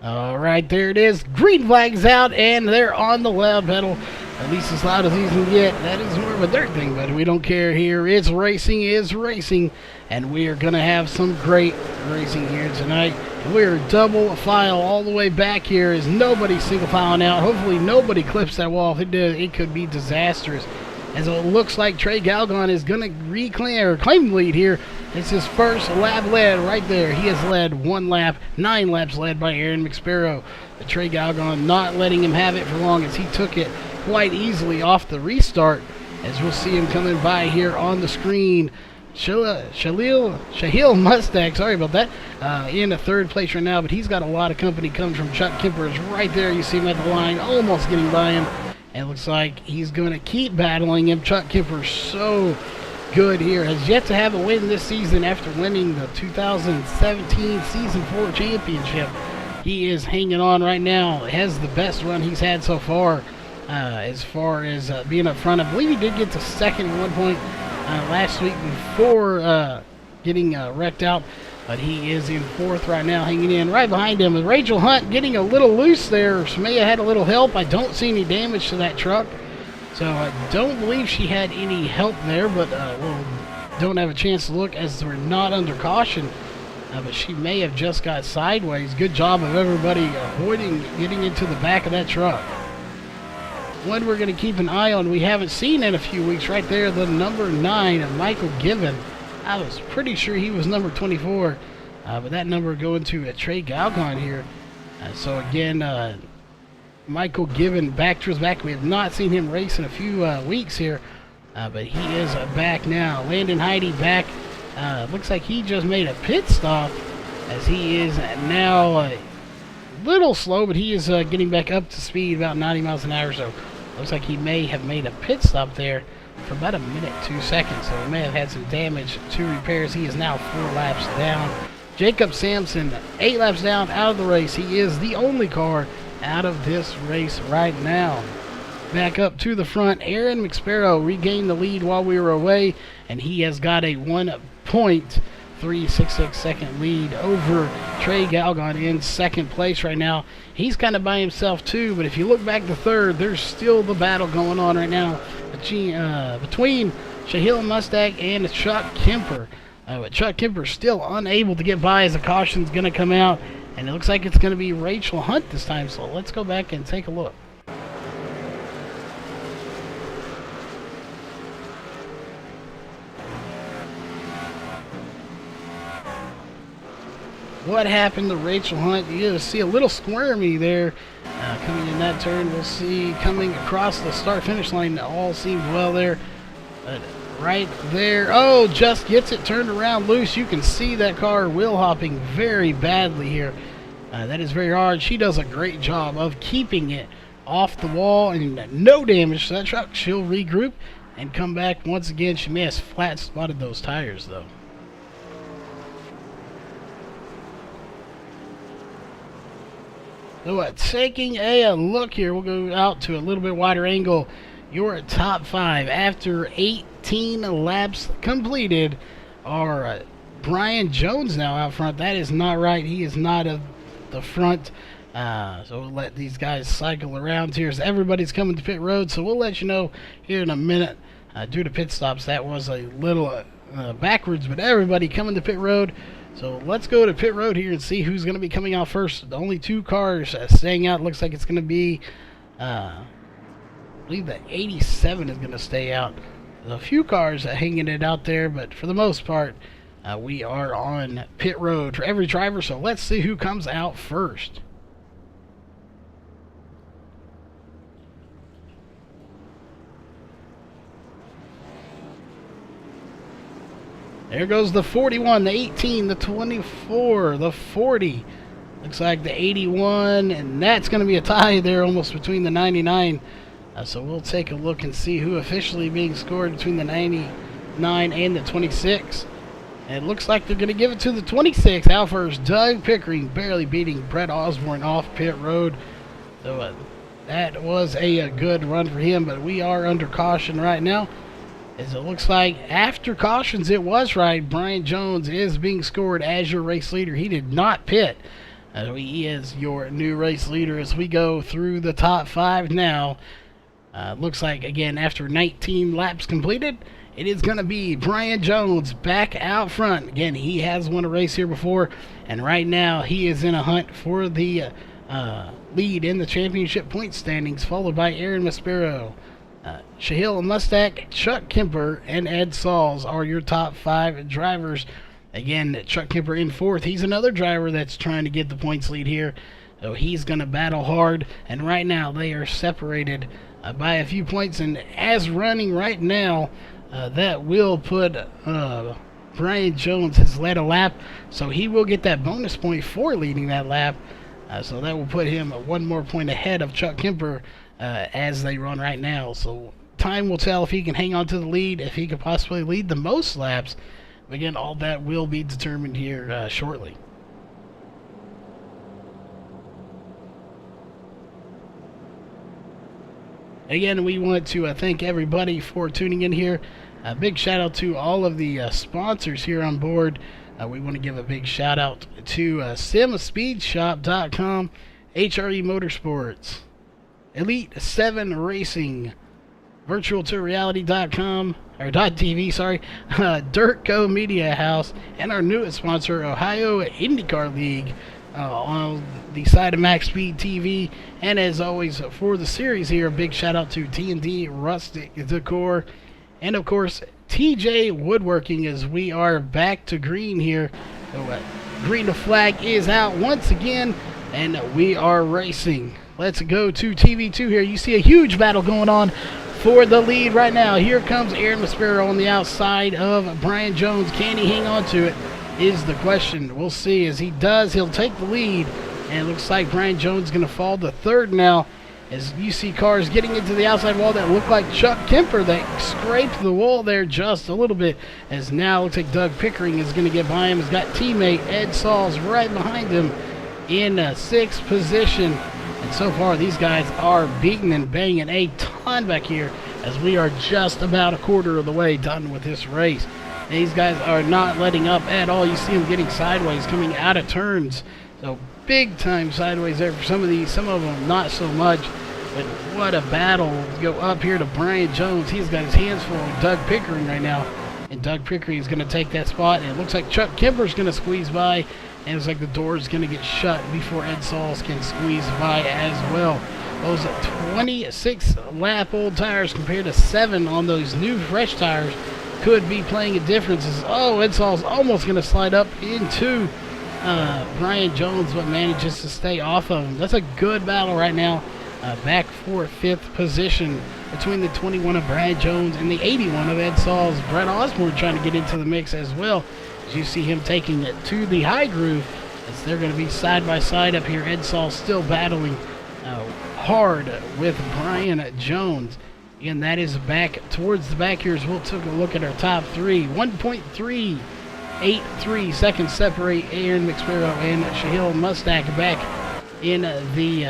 All right, there it is. Green flag's out, and they're on the loud pedal. At least as loud as he can get. That is more of a dirt thing, but we don't care here. It's racing, and we are going to have some great racing here tonight. And we are double file all the way back here. Is nobody single filing out. Hopefully nobody clips that wall. If it does, it could be disastrous. As it looks like Trey Galgon is going to claim the lead here. It's his first lap led right there. He has led 1 lap, 9 laps led by Aaron McSparrow. But Trey Galgon not letting him have it for long, as he took it quite easily off the restart. As we'll see him coming by here on the screen. Shahil Mustang, sorry about that, in a 3rd place right now, but he's got a lot of company coming from Chuck Kemper. Is right there. You see him at the line, almost getting by him. And it looks like he's going to keep battling him. Chuck Kemper so good here. Has yet to have a win this season after winning the 2017 Season 4 championship. He is hanging on right now. Has the best run he's had so far as being up front. I believe he did get to 2nd at one point last week before getting wrecked out. But he is in 4th right now, hanging in. Right behind him is Rachel Hunt, getting a little loose there. She may have had a little help. I don't see any damage to that truck. So I don't believe she had any help there, but we don't have a chance to look as we're not under caution. But she may have just got sideways. Good job of everybody avoiding getting into the back of that truck. One we're going to keep an eye on, we haven't seen in a few weeks, right there, the number 9 of Michael Given. I was pretty sure he was number 24, but that number going to Trey Galgon here. So again, Michael Given back to his back. We have not seen him race in a few weeks here, but he is back now. Landon Heidi back. Looks like he just made a pit stop, as he is now a little slow, but he is getting back up to speed, about 90 miles an hour. So looks like he may have made a pit stop there for about 1 minute, 2 seconds. So he may have had some damage to repairs. He is now 4 laps down. Jacob Sampson, 8 laps down, out of the race. He is the only car out of this race right now. Back up to the front, Aaron McSparrow regained the lead while we were away, and he has got a 1.366 second lead over Trey Galgon in 2nd place right now. He's kind of by himself too, but if you look back to 3rd, there's still the battle going on right now between Shahil Mustang and Chuck Kemper. But Chuck Kemper still unable to get by as the caution's going to come out, and it looks like it's going to be Rachel Hunt this time. So let's go back and take a look. What happened to Rachel Hunt? You see a little squirmy there coming in that turn. We'll see coming across the start-finish line. All seems well there. But right there, oh, just gets it turned around loose. You can see that car wheel hopping very badly here. That is very hard. She does a great job of keeping it off the wall and no damage to that truck. She'll regroup and come back once again. She may have flat spotted those tires though. So taking a look here, we'll go out to a little bit wider angle. Your top 5 after 18 laps completed are Brian Jones now out front. That is not right. He is not of the front. So we'll let these guys cycle around here as everybody's coming to pit road. So we'll let you know here in a minute. Due to pit stops, that was a little backwards, but everybody coming to pit road. So let's go to pit road here and see who's going to be coming out first. The only 2 cars staying out. Looks like it's going to be, I believe the 87 is going to stay out. There's a few cars hanging it out there, but for the most part, we are on pit road for every driver. So let's see who comes out first. There goes the 41, the 18, the 24, the 40. Looks like the 81, and that's going to be a tie there almost between the 99. So we'll take a look and see who officially being scored between the 99 and the 26. And it looks like they're going to give it to the 26. Out first, Doug Pickering, barely beating Brett Osborne off pit road. So that was a good run for him, but we are under caution right now. As it looks like after cautions, it was right. Brian Jones is being scored as your race leader. He did not pit. He is your new race leader as we go through the top 5 now. Looks like, again, after 19 laps completed, it is going to be Brian Jones back out front. Again, he has won a race here before, and right now he is in a hunt for the lead in the championship point standings, followed by Aaron Maspero. Shahil Mustak, Chuck Kemper, and Ed Sauls are your top 5 drivers. Again, Chuck Kemper in 4th. He's another driver that's trying to get the points lead here. So he's going to battle hard. And right now they are separated by a few points. And as running right now, that will put Brian Jones has led a lap. So he will get that bonus point for leading that lap. So that will put him 1 more point ahead of Chuck Kemper as they run right now. So time will tell if he can hang on to the lead, if he could possibly lead the most laps. Again, all that will be determined here shortly. Again, we want to thank everybody for tuning in here. A big shout out to all of the sponsors here on board. We want to give a big shout out to simspeedshop.com, HRE Motorsports, Elite 7 Racing, virtualtoreality.com, or .tv, sorry, Dirtco Media House, and our newest sponsor, Ohio IndyCar League, on the side of MaxSpeedTV. And as always, for the series here, a big shout out to T&D Rustic Decor, and of course, TJ Woodworking, as we are back to green here. So, green to flag is out once again, and we are racing. Let's go to TV2 here. You see a huge battle going on for the lead right now. Here comes Aaron Maspero on the outside of Brian Jones. Can he hang on to it is the question. We'll see. As he does, he'll take the lead. And it looks like Brian Jones is going to fall to 3rd now. As you see cars getting into the outside wall that look like Chuck Kemper that scraped the wall there just a little bit. As now it looks like Doug Pickering is going to get by him. He's got teammate Ed Sauls right behind him in 6th position. And so far, these guys are beating and banging a ton back here as we are just about a quarter of the way done with this race. And these guys are not letting up at all. You see them getting sideways, coming out of turns. So big time sideways there for some of these. Some of them not so much. But what a battle to go up here to Brian Jones. He's got his hands full with Doug Pickering right now. And Doug Pickering is going to take that spot. And it looks like Chuck Kemper's going to squeeze by. And it's like the door is going to get shut before Ed Sauls can squeeze by as well. Those 26 lap old tires compared to 7 on those new fresh tires could be playing a difference. Oh, Ed Sauls almost going to slide up into Brian Jones but manages to stay off of him. That's a good battle right now. Back for 5th position between the 21 of Brian Jones and the 81 of Ed Sauls. Brett Osborne trying to get into the mix as well, as you see him taking it to the high groove, as they're going to be side by side up here. Ed Sauls still battling hard with Brian Jones. And that is back towards the back here as we'll take a look at our top 3. 1.383 seconds separate Aaron McSparrow and Shahil Mustak back in the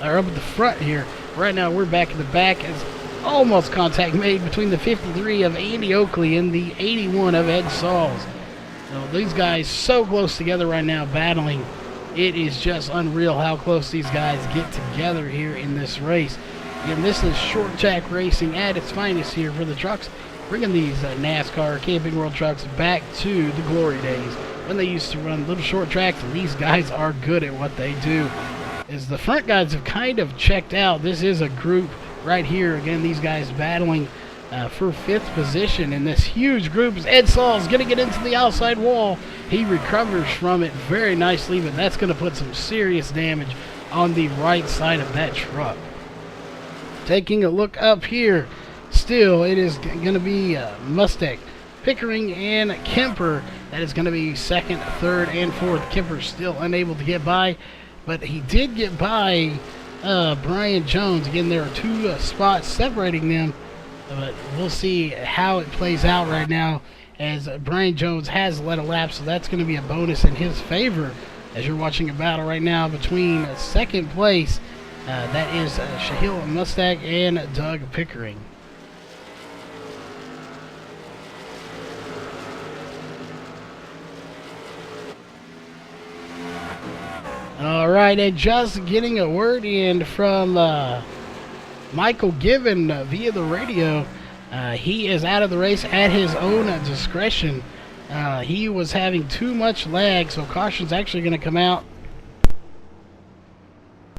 or up at the front here. Right now we're back in the back as almost contact made between the 53 of Andy Oakley and the 81 of Ed Sauls. So these guys so close together right now battling. It is just unreal how close these guys get together here in this race. And this is short track racing at its finest here for the trucks, bringing these NASCAR Camping World trucks back to the glory days when they used to run little short tracks, and these guys are good at what they do. As the front guys have kind of checked out, this is a group right here. Again, these guys battling for 5th position in this huge group. As Ed Sauls going to get into the outside wall. He recovers from it very nicely, but that's going to put some serious damage on the right side of that truck. Taking a look up here, still it is going to be Mustek, Pickering, and Kemper. That is going to be 2nd, 3rd, and 4th. Kemper still unable to get by, but he did get by Brian Jones. Again, there are 2 spots separating them, but we'll see how it plays out right now, as Brian Jones has led a lap, so that's going to be a bonus in his favor as you're watching a battle right now between 2nd place. That is Shahil Mustak and Doug Pickering. All right, and just getting a word in from Michael Given via the radio. He is out of the race at his own discretion. He was having too much lag, so caution's actually going to come out.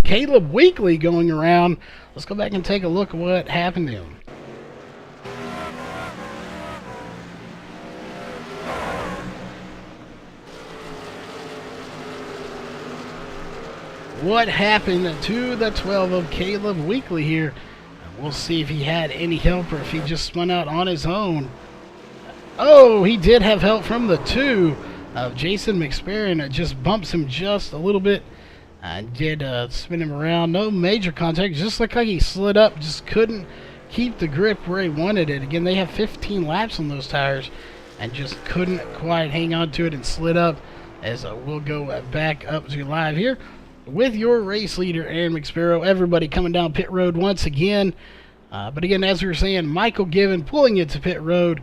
Caleb Weekly going around. Let's go back and take a look at what happened to him. What happened to the 12 of Caleb Weekly here? We'll see if he had any help or if he just spun out on his own. Oh, he did have help from the 2 of Jason McSparrow. Just bumps him just a little bit. Did spin him around. No major contact. Just looked like he slid up. Just couldn't keep the grip where he wanted it. Again, they have 15 laps on those tires and just couldn't quite hang on to it and slid up. As we'll go back up to live here with your race leader, Aaron McSparrow. Everybody coming down pit road once again. But again, as we were saying, Michael Given pulling it to pit road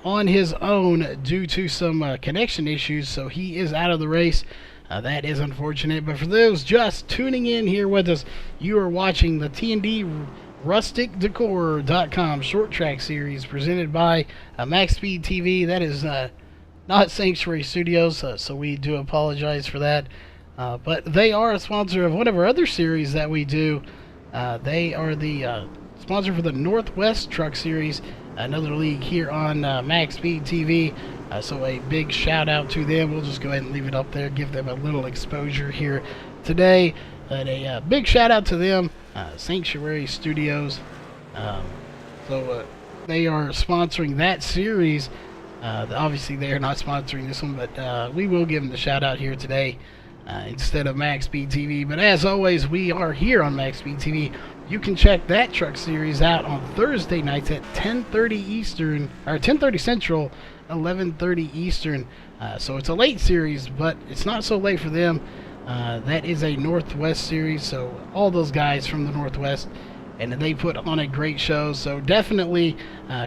on his own due to some connection issues. So he is out of the race. That is unfortunate, but for those just tuning in here with us, you are watching the TND RusticDecor.com short track series presented by MaxSpeedTV. That is not Sanctuary Studios, so we do apologize for that. But they are a sponsor of one of our other series that we do. They are the sponsor for the Northwest Truck Series, another league here on MaxSpeedTV. So a big shout out to them. We'll just go ahead and leave it up there, give them a little exposure here today. But a big shout out to them, Sanctuary Studios. So they are sponsoring that series. Obviously, they are not sponsoring this one, but we will give them the shout out here today instead of MaxSpeedTV. But as always, we are here on MaxSpeedTV. You can check that truck series out on Thursday nights at 10:30 Eastern, or 10:30 Central, 11:30 Eastern. So it's a late series, but it's not so late for them. That is a Northwest series, so all those guys from the Northwest, and they put on a great show. So definitely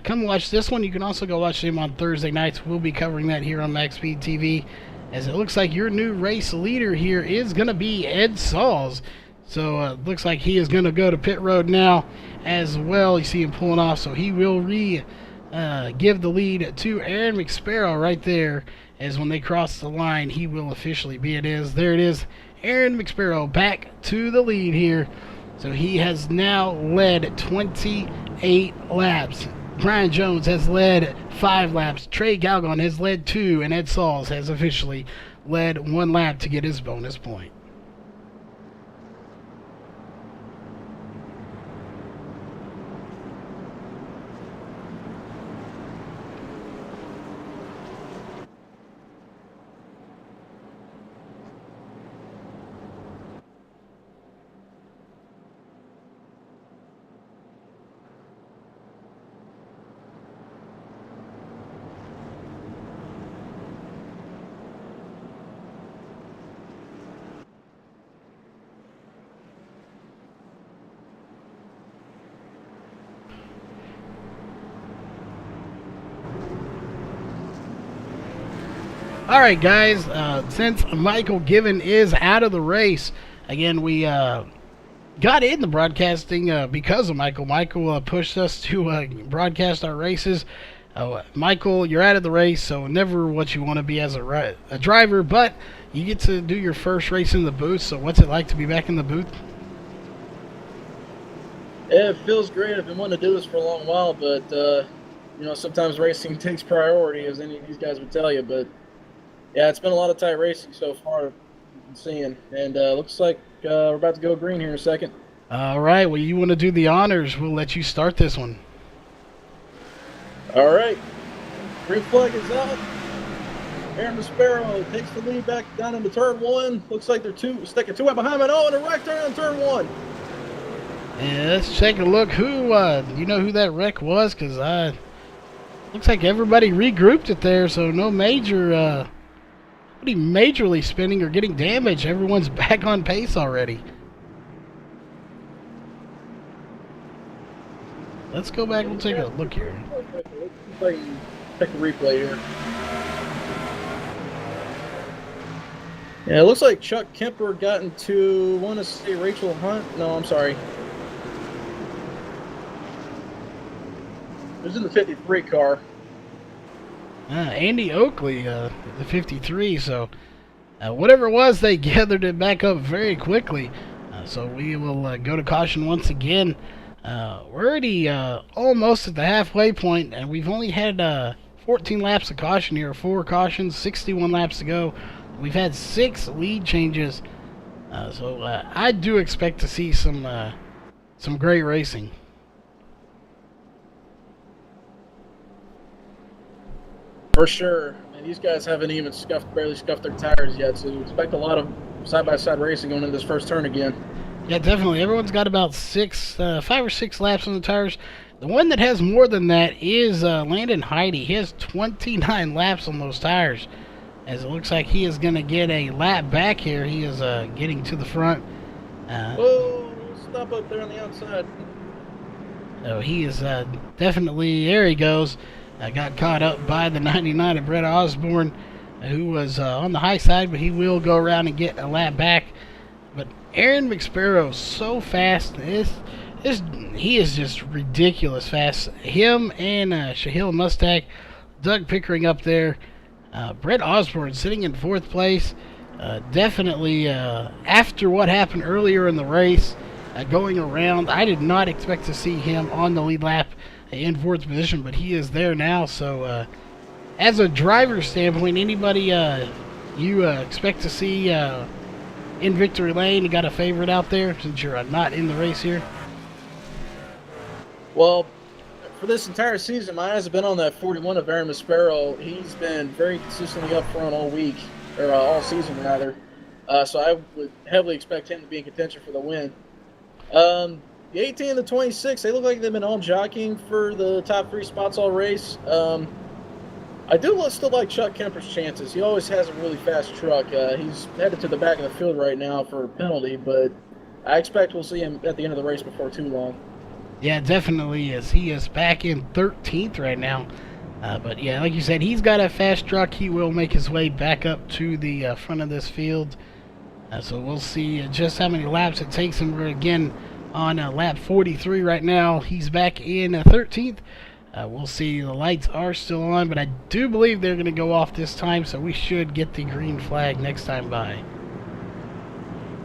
come watch this one. You can also go watch them on Thursday nights. We'll be covering that here on MaxSpeedTV, as it looks like your new race leader here is going to be Ed Sauls. So looks like he is going to go to pit road now as well. You see him pulling off, so he will give the lead to Aaron McSparrow right there, as when they cross the line, he will officially be there it is, Aaron McSparrow back to the lead here. So he has now led 28 laps. Brian Jones has led 5 laps. Trey Galgon has led 2, and Ed Sauls has officially led 1 lap to get his bonus point. Alright guys, since Michael Given is out of the race, again we got into broadcasting because of Michael. Michael pushed us to broadcast our races. Michael, you're out of the race, so never what you want to be as a driver, but you get to do your first race in the booth, so what's it like to be back in the booth? Yeah, it feels great. I've been wanting to do this for a long while, but you know, sometimes racing takes priority, as any of these guys would tell you, but yeah, it's been a lot of tight racing so far, I'm seeing, and looks like we're about to go green here in a second. All right, well, you want to do the honors. We'll let you start this one. All right, green flag is out. Aaron Sparrow takes the lead back down into turn 1. Looks like they're sticking 2 out behind him. Oh, and a right turn on turn 1. Yeah, let's take a look. Who, you know who that wreck was? Because looks like everybody regrouped it there, so no major... majorly spinning or getting damaged. Everyone's back on pace already. Let's go back and take a look here. Check the replay here. Yeah, it looks like Chuck Kemper got into, I want to say Rachel Hunt. No, I'm sorry. It was in the 53 car. Andy Oakley, the 53, so whatever it was, they gathered it back up very quickly. So we will go to caution once again. We're already almost at the halfway point, and we've only had 14 laps of caution here, 4 cautions, 61 laps to go. We've had 6 lead changes, so I do expect to see some great racing. For sure. And these guys haven't even barely scuffed their tires yet, so expect a lot of side-by-side racing going into this first turn again. Yeah, definitely. Everyone's got about 5 or 6 laps on the tires. The one that has more than that is Landon Heidi. He has 29 laps on those tires, as it looks like he is going to get a lap back here. He is getting to the front. Whoa, stop up there on the outside. So he is definitely, there he goes. Got caught up by the 99 of Brett Osborne, who was on the high side, but he will go around and get a lap back. But Aaron McSparrow so fast. He is just ridiculous fast. Him and Shahil Mustak, Doug Pickering up there. Brett Osborne sitting in 4th place. Definitely after what happened earlier in the race, going around, I did not expect to see him on the lead lap in 4th position, but he is there now. So as a driver standpoint, anybody you expect to see in victory lane, you got a favorite out there since you're not in the race here? Well, for this entire season, my eyes have been on that 41 of Aaron Sparrow. He's been very consistently up front all week, or all season rather. So I would heavily expect him to be in contention for the win. The 18 and the 26, they look like they've been all jockeying for the top 3 spots all race. I do still like Chuck Kemper's chances. He always has a really fast truck. He's headed to the back of the field right now for a penalty, but I expect we'll see him at the end of the race before too long. Yeah, definitely is. He is back in 13th right now. But yeah, like you said, he's got a fast truck. He will make his way back up to the front of this field. So we'll see just how many laps it takes him. We're again on lap 43 right now. He's back in 13th. We'll see. The lights are still on, but I do believe they're going to go off this time, so we should get the green flag next time by.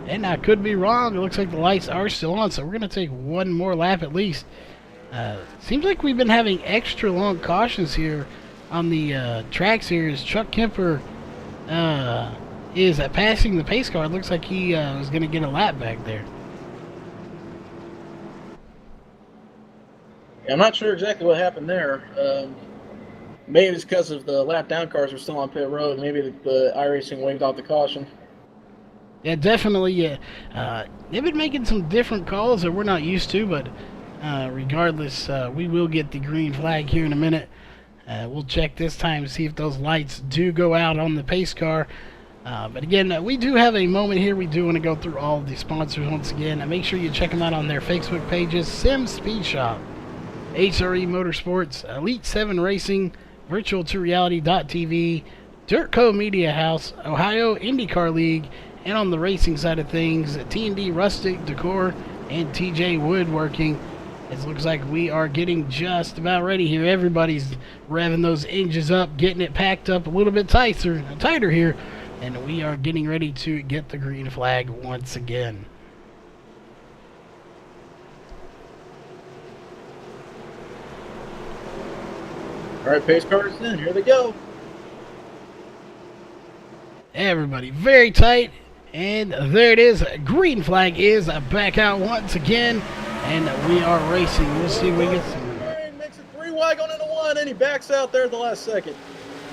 And I could be wrong. It looks like the lights are still on, so we're going to take one more lap at least. Seems like we've been having extra long cautions here on the track series. Chuck Kemper is passing the pace car. It looks like he was going to get a lap back there. I'm not sure exactly what happened there. Maybe it's because of the lap down cars were still on pit road. Maybe the iRacing waved off the caution. Yeah, definitely. They've been making some different calls that we're not used to, but regardless, we will get the green flag here in a minute. We'll check this time to see if those lights do go out on the pace car. But again, we do have a moment here. We do want to go through all of the sponsors once again. Make sure you check them out on their Facebook pages. Sim Speed Shop, HRE Motorsports, Elite 7 Racing, Virtual2Reality.tv, Dirtco Media House, Ohio IndyCar League, and on the racing side of things, T&D Rustic Decor and TJ Woodworking. It looks like we are getting just about ready here. Everybody's revving those engines up, getting it packed up a little bit tighter here, and we are getting ready to get the green flag once again. All right, pace cars in. Here they go. Everybody very tight, and there it is. Green flag is back out once again, and we are racing. We'll see if we get some. Makes it 3 wide going into 1, and he backs out there at the last second.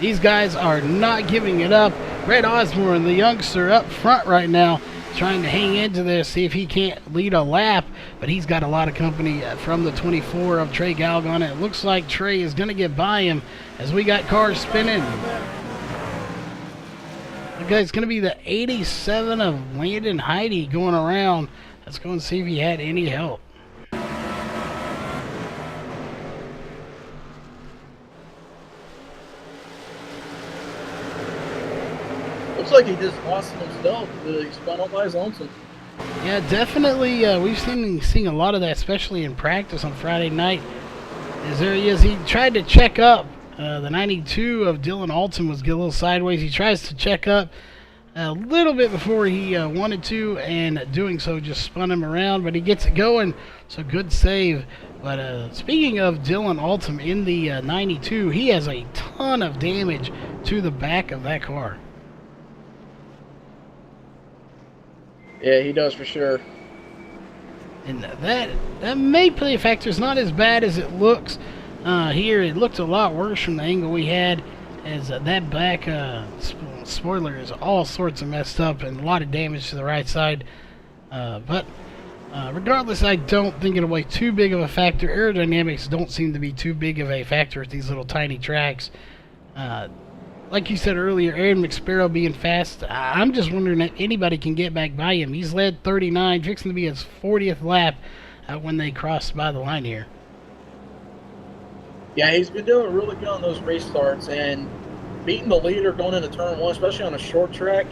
These guys are not giving it up. Red Osborne, the youngster, up front right now, trying to hang into this, see if he can't lead a lap, but he's got a lot of company from the 24 of Trey Galgon. It looks like Trey is going to get by him as we got cars spinning. Okay, it's going to be the 87 of Landon Heidi going around. Let's go and see if he had any help. Looks like he just lost himself. He spun out by his lonesome. Yeah, definitely. We've seen a lot of that, especially in practice on Friday night. As there he is. He tried to check up. The 92 of Dylan Alton was a little sideways. He tries to check up a little bit before he wanted to, and doing so just spun him around, but he gets it going, so good save. But speaking of Dylan Alton in the 92, he has a ton of damage to the back of that car. Yeah, he does for sure. And that may play a factor. It's not as bad as it looks here. It looked a lot worse from the angle we had, as that back spoiler is all sorts of messed up and a lot of damage to the right side. But regardless, I don't think it'll be too big of a factor. Aerodynamics don't seem to be too big of a factor at these little tiny tracks. Like you said earlier, Aaron McSparrow being fast, I'm just wondering if anybody can get back by him. He's led 39, fixing to be his 40th lap when they cross by the line here. Yeah, he's been doing really good on those race starts, and beating the leader going into turn 1, especially on a short track,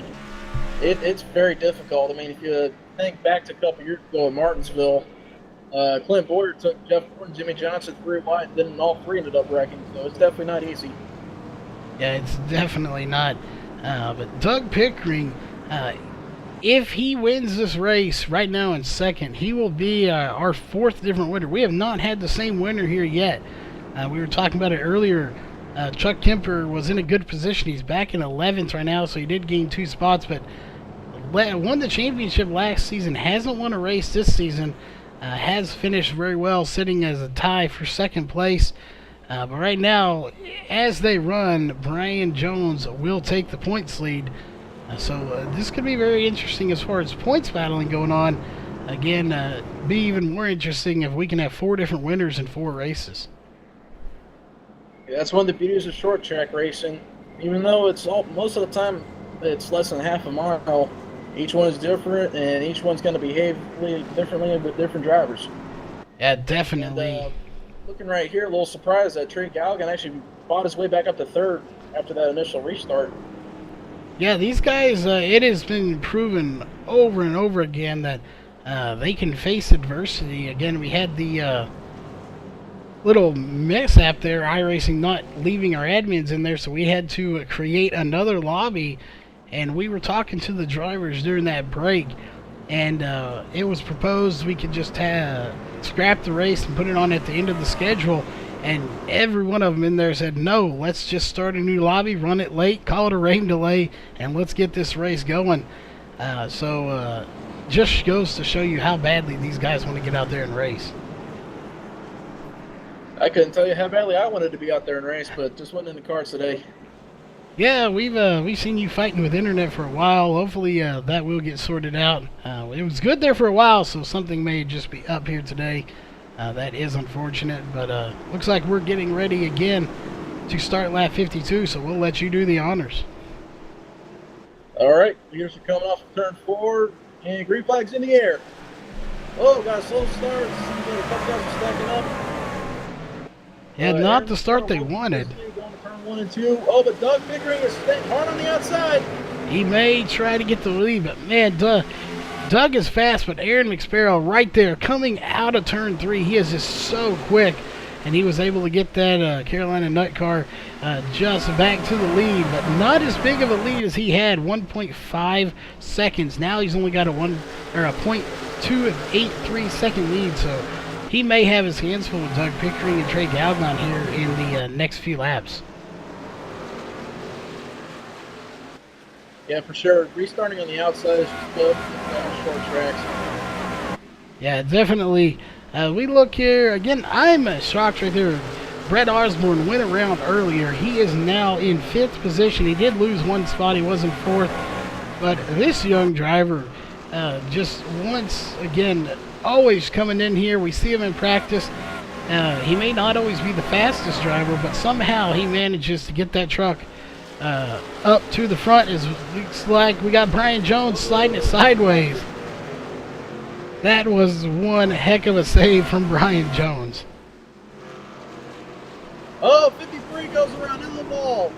it's very difficult. I mean, if you think back to a couple years ago in Martinsville, Clint Boyer took Jeff Ford and Jimmy Johnson 3 wide, and then all 3 ended up wrecking, so it's definitely not easy. Yeah, it's definitely not. But Doug Pickering, if he wins this race right now in second, he will be our 4th different winner. We have not had the same winner here yet. We were talking about it earlier. Chuck Kemper was in a good position. He's back in 11th right now, so he did gain 2 spots, but won the championship last season, hasn't won a race this season, has finished very well, sitting as a tie for second place. But right now, as they run, Brian Jones will take the points lead. So this could be very interesting as far as points battling going on. Again, be even more interesting if we can have 4 different winners in 4 races. Yeah, that's one of the beauties of short track racing. Even though it's most of the time it's less than half a mile, each one is different, and each one's going to behave differently with different drivers. Yeah, definitely. And, looking right here, a little surprised that Trey Galgan actually fought his way back up to 3rd after that initial restart. Yeah, these guys, it has been proven over and over again that they can face adversity. Again, we had the little mishap there, iRacing not leaving our admins in there, so we had to create another lobby, and we were talking to the drivers during that break, and it was proposed we could just scrap the race and put it on at the end of the schedule, And every one of them in there said, no, let's just start a new lobby, run it late, call it a rain delay, and let's get this race going. Just goes to show you how badly these guys want to get out there and race. I couldn't tell you how badly I wanted to be out there and race, but just wasn't in the cards today. Yeah, we've seen you fighting with internet for a while. Hopefully that will get sorted out. It was good there for a while, so something may just be up here today. That is unfortunate, but looks like we're getting ready again to start lap 52, so we'll let you do the honors. All right, leaders are coming off of turn 4, and green flag's in the air. Oh, got a slow start. A couple guys are stacking up. Yeah, not the start they wanted. Going to turn 1 and 2. Oh, but Doug Pickering is staying hard on the outside. He may try to get the lead, but man, Doug is fast, but Aaron McSparrow right there coming out of turn 3. He is just so quick, and he was able to get that Carolina Nut car just back to the lead, but not as big of a lead as he had, 1.5 seconds. Now he's only got a 0.283 second lead, so he may have his hands full with Doug Pickering and Trey Galgon here in the next few laps. Yeah, for sure. Restarting on the outside is just good. Short tracks. Yeah, definitely. We look here. Again, I'm shocked right there. Brett Osborne went around earlier. He is now in 5th position. He did lose one spot. He was in 4th. But this young driver just once again, always coming in here. We see him in practice. He may not always be the fastest driver, but somehow he manages to get that truck up to the front. It looks like we got Brian Jones sliding it sideways. That was one heck of a save from Brian Jones. Oh, 53 goes around in the ball.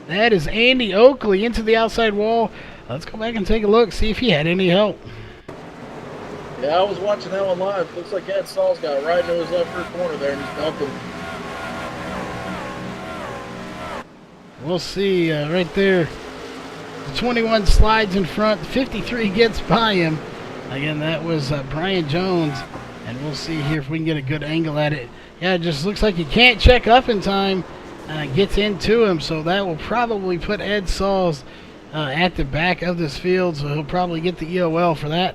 That is Andy Oakley into the outside wall. Let's go back and take a look, see if he had any help. Yeah, I was watching that one live. Looks like Ed Saul's got right into his left rear corner there and he's dumped him. We'll see right there. The 21 slides in front. The 53 gets by him. Again, that was Brian Jones. And we'll see here if we can get a good angle at it. Yeah, it just looks like he can't check up in time. Gets into him. So that will probably put Ed Sauls at the back of this field. So he'll probably get the EOL for that.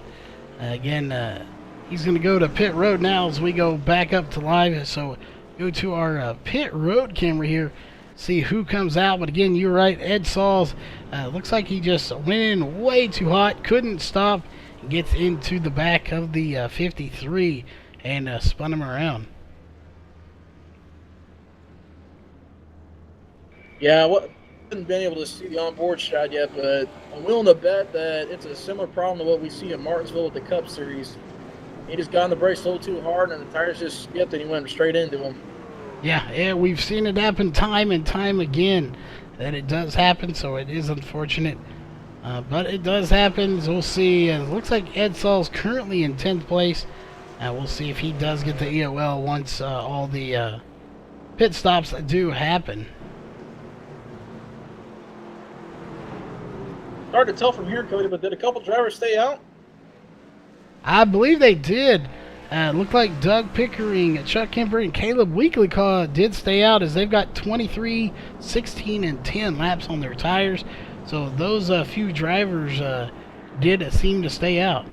Again, he's going to go to pit road now as we go back up to live. So go to our pit road camera here. See who comes out. But again, you're right. Ed Sauls looks like he just went in way too hot. Couldn't stop. Gets into the back of the 53 and spun him around. Yeah, I haven't been able to see the onboard shot yet, but I'm willing to bet that it's a similar problem to what we see in Martinsville with the Cup Series. He just got on the brakes a little too hard, and the tires just skipped, and he went straight into him. Yeah, we've seen it happen time and time again. That it does happen, so it is unfortunate. But it does happen. So we'll see. It looks like Ed Saul's currently in 10th place. We'll see if he does get the EOL once all the pit stops do happen. Hard to tell from here, Cody, but did a couple drivers stay out? I believe they did. Looked like Doug Pickering, Chuck Kemper, and Caleb Weekly did stay out as they've got 23, 16, and 10 laps on their tires. So those few drivers did seem to stay out.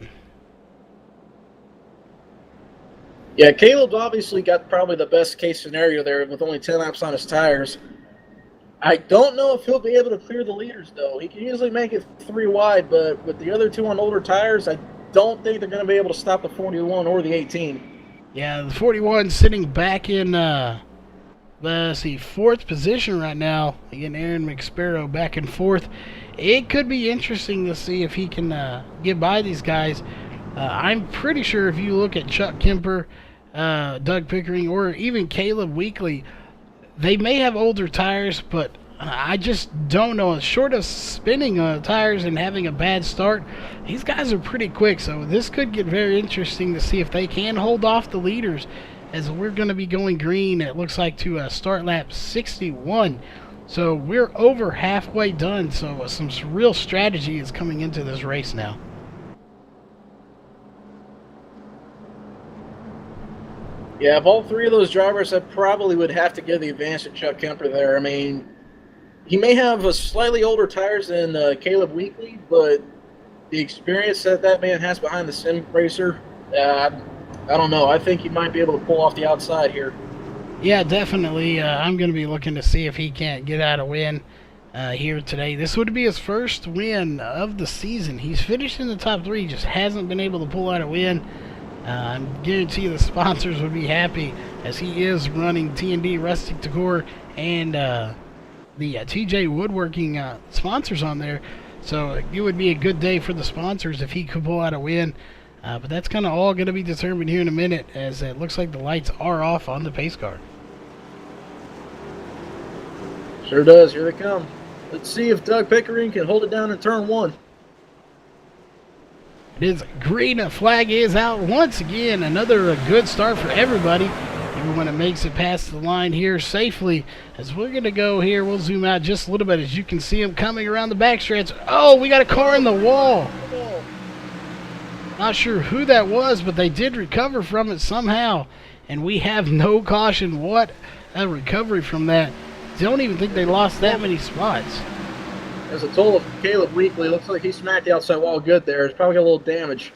Yeah, Caleb's obviously got probably the best case scenario there with only 10 laps on his tires. I don't know if he'll be able to clear the leaders, though. He can usually make it 3 wide, but with the other 2 on older tires, I don't think they're going to be able to stop the 41 or the 18. Yeah, the 41 sitting back in, let's see, 4th position right now. Again, Aaron McSparrow back in 4th. It could be interesting to see if he can get by these guys. I'm pretty sure if you look at Chuck Kemper, Doug Pickering, or even Caleb Weekly, they may have older tires, but I just don't know. Short of spinning tires and having a bad start, these guys are pretty quick. So this could get very interesting to see if they can hold off the leaders, as we're going to be going green, it looks like, to start lap 61. So we're over halfway done. So some real strategy is coming into this race now. Yeah, of all three of those drivers, I probably would have to give the advantage to Chuck Kemper there. I mean, he may have a slightly older tires than Caleb Weekly, but the experience that that man has behind the sim racer, I don't know. I think he might be able to pull off the outside here. Yeah, definitely. I'm going to be looking to see if he can't get out a win here today. This would be his first win of the season. He's finished in the top 3, just hasn't been able to pull out a win. I guarantee the sponsors would be happy, as he is running TND Rustic Decor and the TJ Woodworking sponsors on there. So it would be a good day for the sponsors if he could pull out a win. But that's kind of all going to be determined here in a minute, as it looks like the lights are off on the pace car. Sure does. Here they come. Let's see if Doug Pickering can hold it down in turn 1. His green flag is out once again. Another good start for everybody. Everyone that makes it past the line here safely. As we're going to go here, we'll zoom out just a little bit as you can see him coming around the backstretch. Oh, we got a car in the wall. Not sure who that was, but they did recover from it somehow. And we have no caution. What a recovery from that. Don't even think they lost that many spots. As a total of Caleb Weekly, looks like he smacked the outside wall good there. It's probably got a little damage.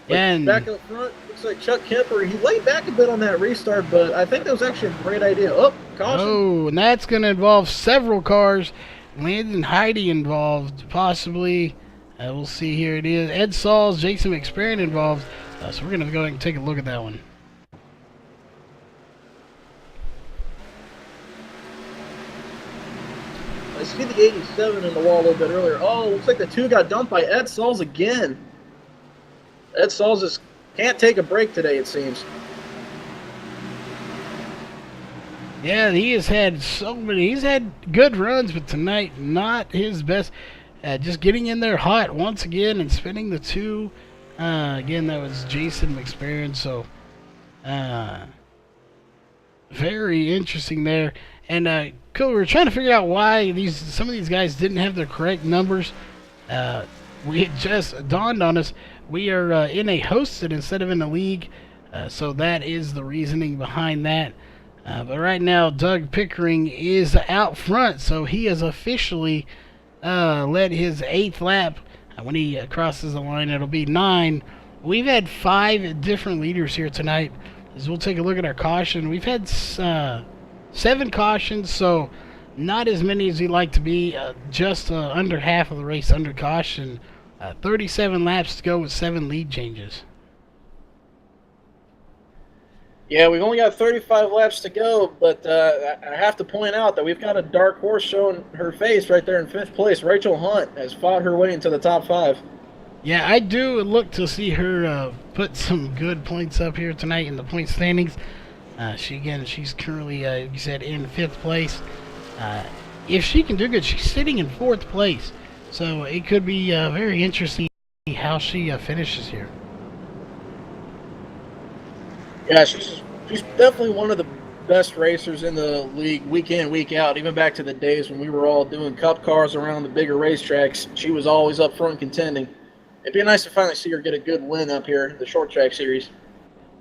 But And back up front, looks like Chuck Kemper. He laid back a bit on that restart, but I think that was actually a great idea. Oh, caution. oh, and that's going to involve several cars. Landon Heidi involved, possibly. We'll see here it is. Ed Sauls, Jason McSperrin involved. So we're going to go ahead and take a look at that one. I see the 87 in the wall a little bit earlier. Oh, looks like the 2 got dumped by Ed Sauls again. Ed Sauls just can't take a break today, it seems. Yeah, he has had so many. He's had good runs, but tonight, not his best. Just getting in there hot once again and spinning the 2. Again, that was Jason McSperrin. So, very interesting there. And cool, we were trying to figure out why some of these guys didn't have their correct numbers. We had just dawned on us we are in a hosted instead of in a league, so that is the reasoning behind that. But right now, Doug Pickering is out front, so he has officially led his 8th lap. When he crosses the line, it'll be 9. We've had 5 different leaders here tonight. As we'll take a look at our caution, we've had 7 cautions, so not as many as we'd like to be. Just under half of the race under caution. 37 laps to go with 7 lead changes. Yeah, we've only got 35 laps to go, but I have to point out that we've got a dark horse showing her face right there in 5th place. Rachel Hunt has fought her way into the top 5. Yeah, I do look to see her put some good points up here tonight in the point standings. She's currently, you said, in 5th place. If she can do good, she's sitting in 4th place. So it could be very interesting how she finishes here. Yeah, she's definitely one of the best racers in the league week in, week out. Even back to the days when we were all doing cup cars around the bigger racetracks, she was always up front contending. It'd be nice to finally see her get a good win up here in the short track series.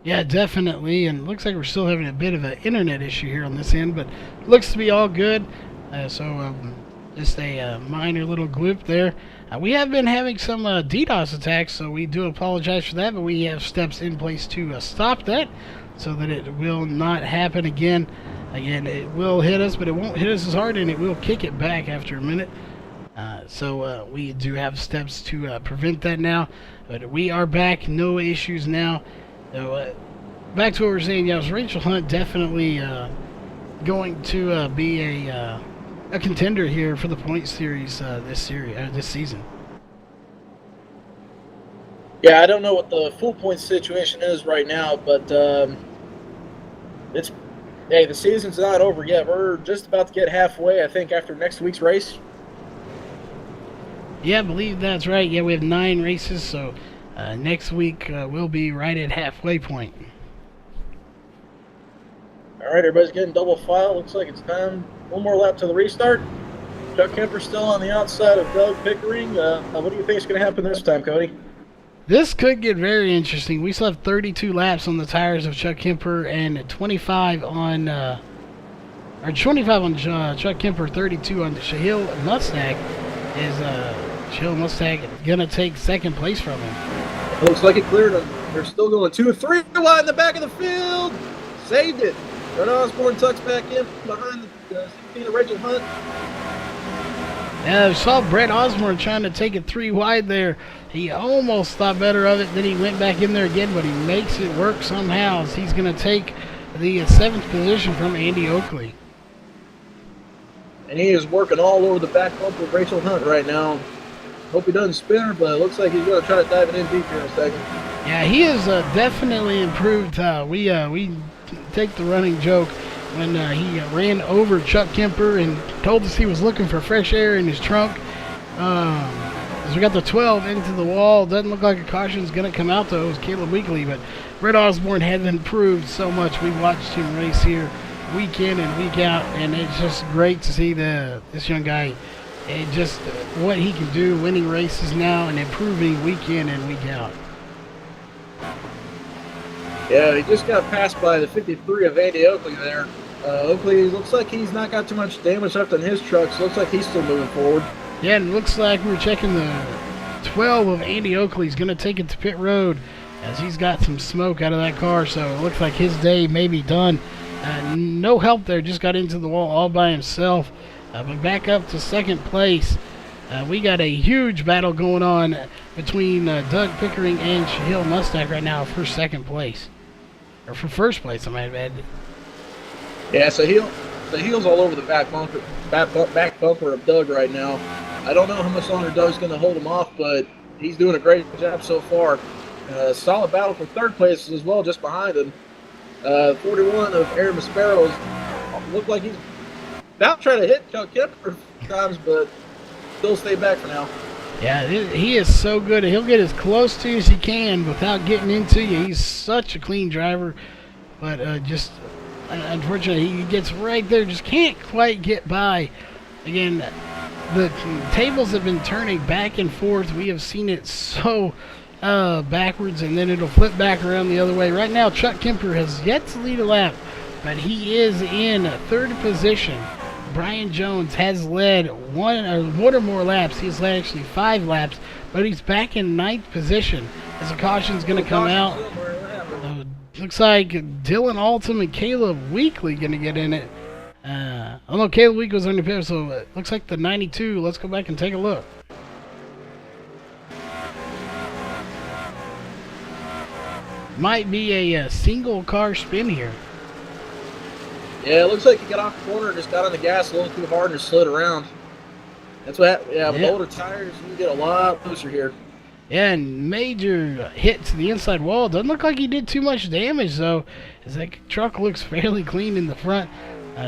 Yeah, definitely. And it looks like we're still having a bit of an internet issue here on this end, but looks to be all good. Just a minor little gloop there. We have been having some DDoS attacks, so we do apologize for that, but we have steps in place to stop that so that it will not happen again. Again, it will hit us, but it won't hit us as hard, and it will kick it back after a minute. So we do have steps to prevent that now, but we are back. No issues now. So, back to what we were saying. Yeah, Rachel Hunt definitely going to be a contender here for the point series this season. Yeah, I don't know what the full point situation is right now, but the season's not over yet. We're just about to get halfway, I think, after next week's race. Yeah, I believe that's right. Yeah, we have 9 races, so next week we'll be right at halfway point. All right, everybody's getting double file. Looks like it's time. One more lap to the restart. Chuck Kemper still on the outside of Doug Pickering. What do you think is going to happen this time, Cody? This could get very interesting. We still have 32 laps on the tires of Chuck Kemper and 25 on, Chuck Kemper, 32 on Shahil Mustang. Is Shahil Mustang gonna take second place from him? Looks like it cleared them. They're still going 2 or 3 wide in the back of the field. Saved it. Brett Osborne tucks back in behind the 16 of Rachel Hunt. Yeah, I saw Brett Osborne trying to take it 3 wide there. He almost thought better of it. Then he went back in there again, but he makes it work somehow. So he's going to take the 7th position from Andy Oakley. And he is working all over the back bumper of Rachel Hunt right now. Hope he doesn't spin her, but it looks like he's going to try to dive it in deep here in a second. Yeah, he has definitely improved. We take the running joke when he ran over Chuck Kemper and told us he was looking for fresh air in his trunk. As we got the 12 into the wall, doesn't look like a caution is going to come out, though. It was Caleb Weekly, but Brett Osborne has improved so much. We've watched him race here week in and week out, and it's just great to see this young guy and just what he can do, winning races now and improving week in and week out. Yeah, he just got passed by the 53 of Andy Oakley there. Oakley looks like he's not got too much damage left on his truck, so looks like he's still moving forward. Yeah, and it looks like we're checking the 12 of Andy Oakley. He's going to take it to pit road as he's got some smoke out of that car, so it looks like his day may be done. No help there, just got into the wall all by himself. But back up to second place. We got a huge battle going on between Doug Pickering and Shahil Mustang right now for second place. Or for first place, I might add. Yeah, so heel's all over the back bumper of Doug right now. I don't know how much longer Doug's going to hold him off, but he's doing a great job so far. Solid battle for third place as well, just behind him. 41 of Aaron Maspero's looked like he's about trying to hit Chuck Kemper times, but still stay back for now. Yeah, he is so good. He'll get as close to you as he can without getting into you. He's such a clean driver, but just unfortunately he gets right there, just can't quite get by. Again, the tables have been turning back and forth. We have seen it so backwards, and then it'll flip back around the other way. Right now, Chuck Kemper has yet to lead a lap, but he is in third position. Brian Jones has led one or more laps. He's led actually 5 laps, but he's back in 9th position as the caution's going to come out. Looks like Dylan Altum and Caleb Weekly going to get in it. Although Caleb Weekly was on the pit, so it looks like the 92. Let's go back and take a look. Might be a single car spin here. Yeah, it looks like he got off the corner and just got on the gas a little too hard and just slid around. That's what happened. Yeah, with older tires, you can get a lot closer here. Yeah, and major hit to the inside wall. Doesn't look like he did too much damage, though, as that truck looks fairly clean in the front.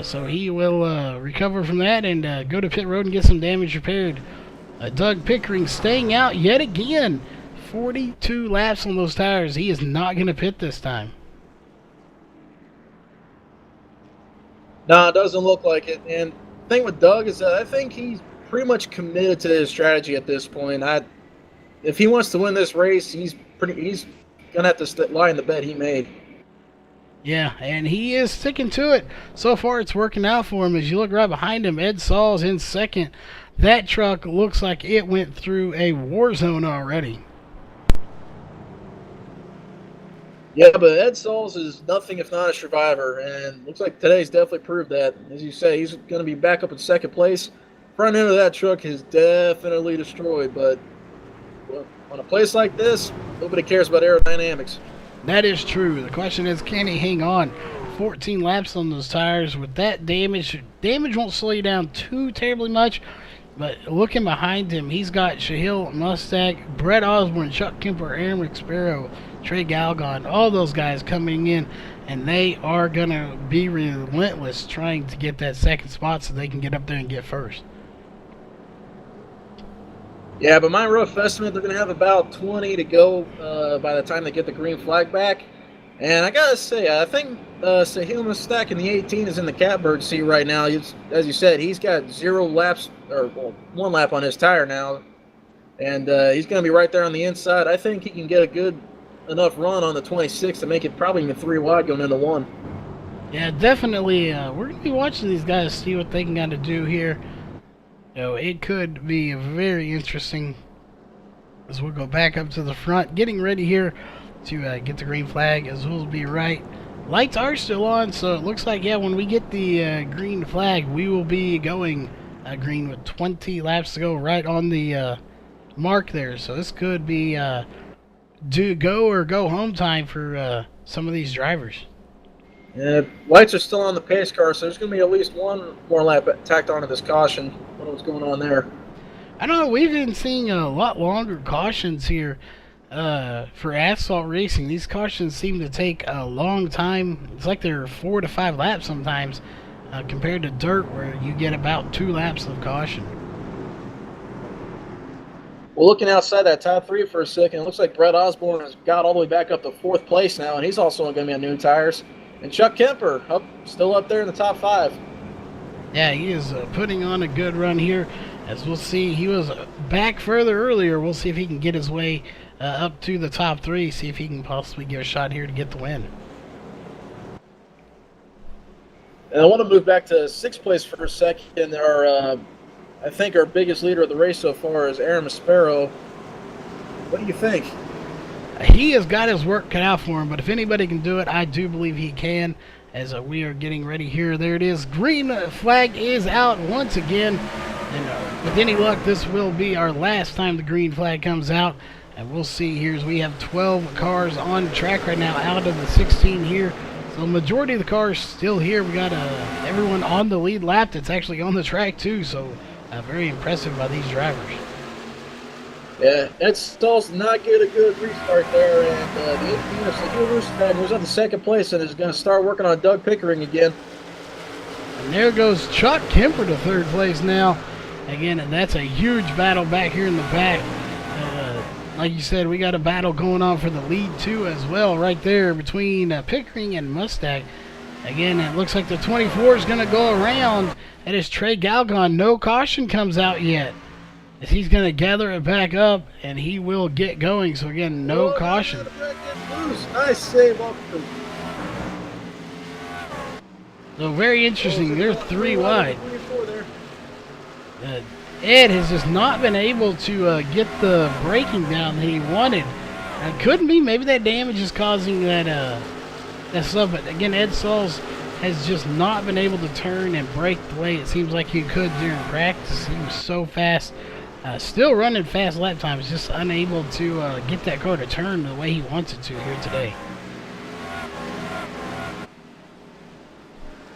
So he will recover from that and go to pit road and get some damage repaired. Doug Pickering staying out yet again. 42 laps on those tires. He is not going to pit this time. No, it doesn't look like it. And the thing with Doug is that I think he's pretty much committed to his strategy at this point. If he wants to win this race, he's gonna have to lie in the bed he made. Yeah, and he is sticking to it. So far, it's working out for him. As you look right behind him, Ed Saul's in second. That truck looks like it went through a war zone already. Yeah, but Ed Sauls is nothing if not a survivor, and looks like today's definitely proved that. As you say, he's going to be back up in second place. Front end of that truck is definitely destroyed, but on a place like this, nobody cares about aerodynamics. That is true. The question is, can he hang on? 14 laps on those tires. With that damage won't slow you down too terribly much, but looking behind him, he's got Shahil Mustang, Brett Osborne, Chuck Kemper, Aaron McSparrow, Trey Galgon, all those guys coming in, and they are going to be relentless trying to get that second spot so they can get up there and get first. Yeah, but my rough estimate, they're going to have about 20 to go by the time they get the green flag back. And I got to say, I think Shahil Mustang in the 18 is in the catbird seat right now. As you said, he's got 0 laps, or 1 lap on his tire now. And he's going to be right there on the inside. I think he can get a good enough run on the 26 to make it probably even 3 wide going into 1. Yeah, definitely. We're going to be watching these guys, see what they can kind of do here. It could be very interesting as we'll go back up to the front, getting ready here to get the green flag, as we'll be right. Lights are still on, so it looks like, yeah, when we get the green flag, we will be going green with 20 laps to go right on the mark there. So this could be go or go home time for some of these drivers. Lights are still on the pace car, so there's going to be at least 1 more lap tacked onto this caution. I don't know what's going on there. I don't know, we've been seeing a lot longer cautions here for asphalt racing. These cautions seem to take a long time. It's like they're 4 to 5 laps sometimes compared to dirt, where you get about 2 laps of caution. Well, looking outside that top 3 for a second, it looks like Brett Osborne has got all the way back up to 4th place now, and he's also going to be on new tires. And Chuck Kemper, still up there in the top 5. Yeah, he is putting on a good run here. As we'll see, he was back further earlier. We'll see if he can get his way up to the top 3, see if he can possibly get a shot here to get the win. And I want to move back to 6th place for a second. I think our biggest leader of the race so far is Aaron Maspero. What do you think? He has got his work cut out for him, but if anybody can do it, I do believe he can. As we are getting ready here, there it is. Green flag is out once again. And with any luck, this will be our last time the green flag comes out. And we'll see here as we have 12 cars on the track right now out of the 16 here. So the majority of the cars still here. We got everyone on the lead lap that's actually on the track too. So very impressive by these drivers. Yeah, Ed Stall's not get a good restart there, and the 18 of Sahil Roosevelt was up to 2nd place and is going to start working on Doug Pickering again. And there goes Chuck Kemper to 3rd place now. Again, and that's a huge battle back here in the back. Like you said, we got a battle going on for the lead too as well right there between Pickering and Mustang. Again, it looks like the 24 is going to go around. That is Trey Galgon. No caution comes out yet. As he's going to gather it back up, and he will get going. So again, no caution. Nice save off the... So very interesting. They're 3 wide. Ed has just not been able to get the braking down that he wanted. It couldn't be. Maybe that damage is causing that stuff. But again, Ed Sauls has just not been able to turn and brake the way it seems like he could during practice. He was so fast. Still running fast lap times, just unable to get that car to turn the way he wants it to here today.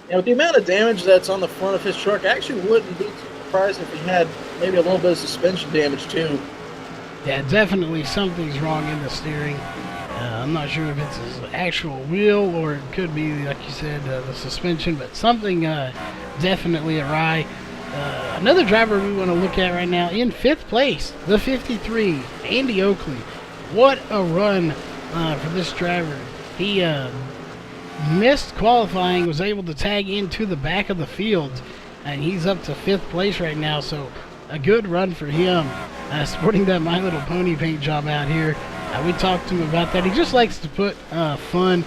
And with the amount of damage that's on the front of his truck, I actually wouldn't be too surprised if he had maybe a little bit of suspension damage too. Yeah, definitely something's wrong in the steering. I'm not sure if it's his actual wheel or it could be, like you said, the suspension, but something definitely awry. Another driver we want to look at right now in 5th place, the 53, Andy Oakley. What a run for this driver. He missed qualifying, was able to tag into the back of the field, and he's up to 5th place right now. So a good run for him, sporting that My Little Pony paint job out here. We talked to him about that. He just likes to put fun,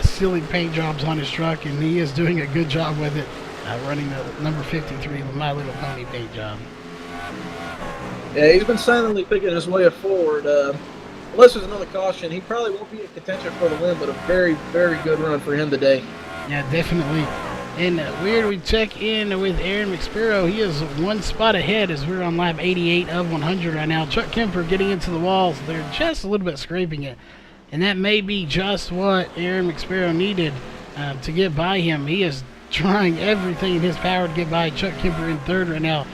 silly paint jobs on his truck, and he is doing a good job with it. Running the number 53 with My Little Pony paint job. Yeah, he's been silently picking his way forward. Unless there's another caution, he probably won't be in contention for the win, but a very, very good run for him today. Yeah, definitely. And weird, we check in with Aaron McSparrow. He is 1 spot ahead as we're on lap 88 of 100 right now. Chuck Kemper getting into the walls. They're just a little bit scraping it. And that may be just what Aaron McSparrow needed to get by him. He is trying everything in his power to get by Chuck Kemper in 3rd right now,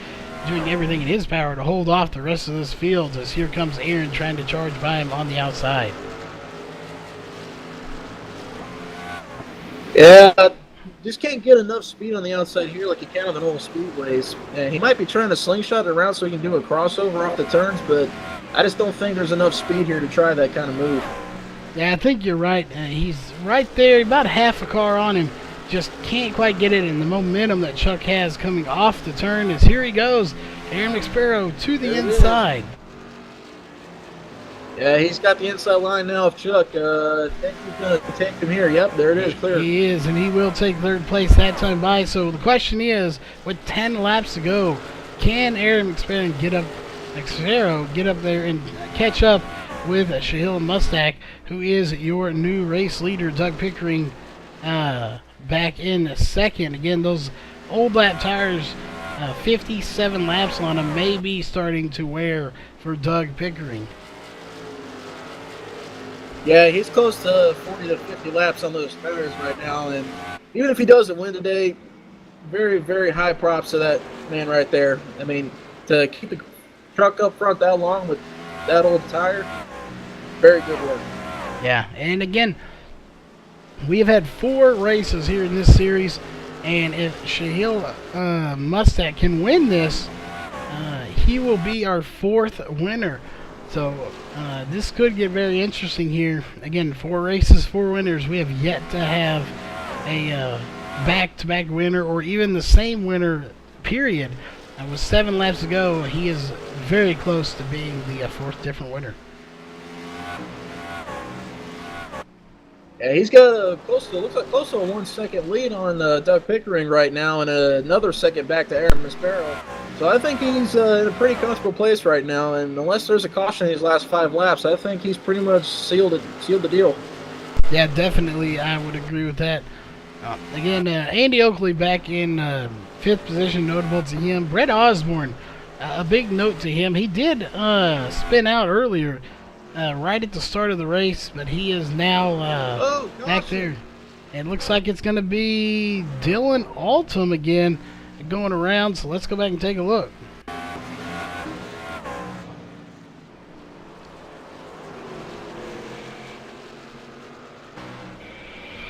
doing everything in his power to hold off the rest of this field, as here comes Aaron trying to charge by him on the outside. Yeah, just can't get enough speed on the outside here like you can on the normal speedways. And he might be trying to slingshot it around so he can do a crossover off the turns, but I just don't think there's enough speed here to try that kind of move. Yeah, I think you're right. He's right there, about half a car on him. Just can't quite get it in the momentum that Chuck has coming off the turn. As here he goes, Aaron McSparrow to the inside. Yeah, he's got the inside line now of Chuck. I think he's going to take him here. Yep, there it is, clear. He is, and he will take third place that time by. So the question is, with 10 laps to go, can Aaron McSparrow get up there and catch up with Shahil Mustak, who is your new race leader? Doug Pickering back in second. Again, those old lap tires, 57 laps on them, may be starting to wear for Doug Pickering. Yeah, he's close to 40 to 50 laps on those tires right now, and even if he doesn't win today, very, very high props to that man right there. I mean, to keep the truck up front that long with that old tire, very good work. Yeah, and again, we have had 4 races here in this series, and if Shahil Mustak can win this, he will be our 4th winner. So this could get very interesting here. Again, 4 races, 4 winners. We have yet to have a back-to-back winner or even the same winner, period. With 7 laps to go, he is very close to being the 4th different winner. Yeah, he's got looks like close to a 1 second lead on Doug Pickering right now, and another second back to Aaron McSparrow. So I think he's in a pretty comfortable place right now, and unless there's a caution in these last 5 laps, I think he's pretty much sealed the deal. Yeah, definitely, I would agree with that. Again, Andy Oakley back in 5th position, notable to him. Brett Osborne, a big note to him. He did spin out earlier, right at the start of the race, but he is now back there. It looks like it's going to be Dylan Altum again going around, so let's go back and take a look.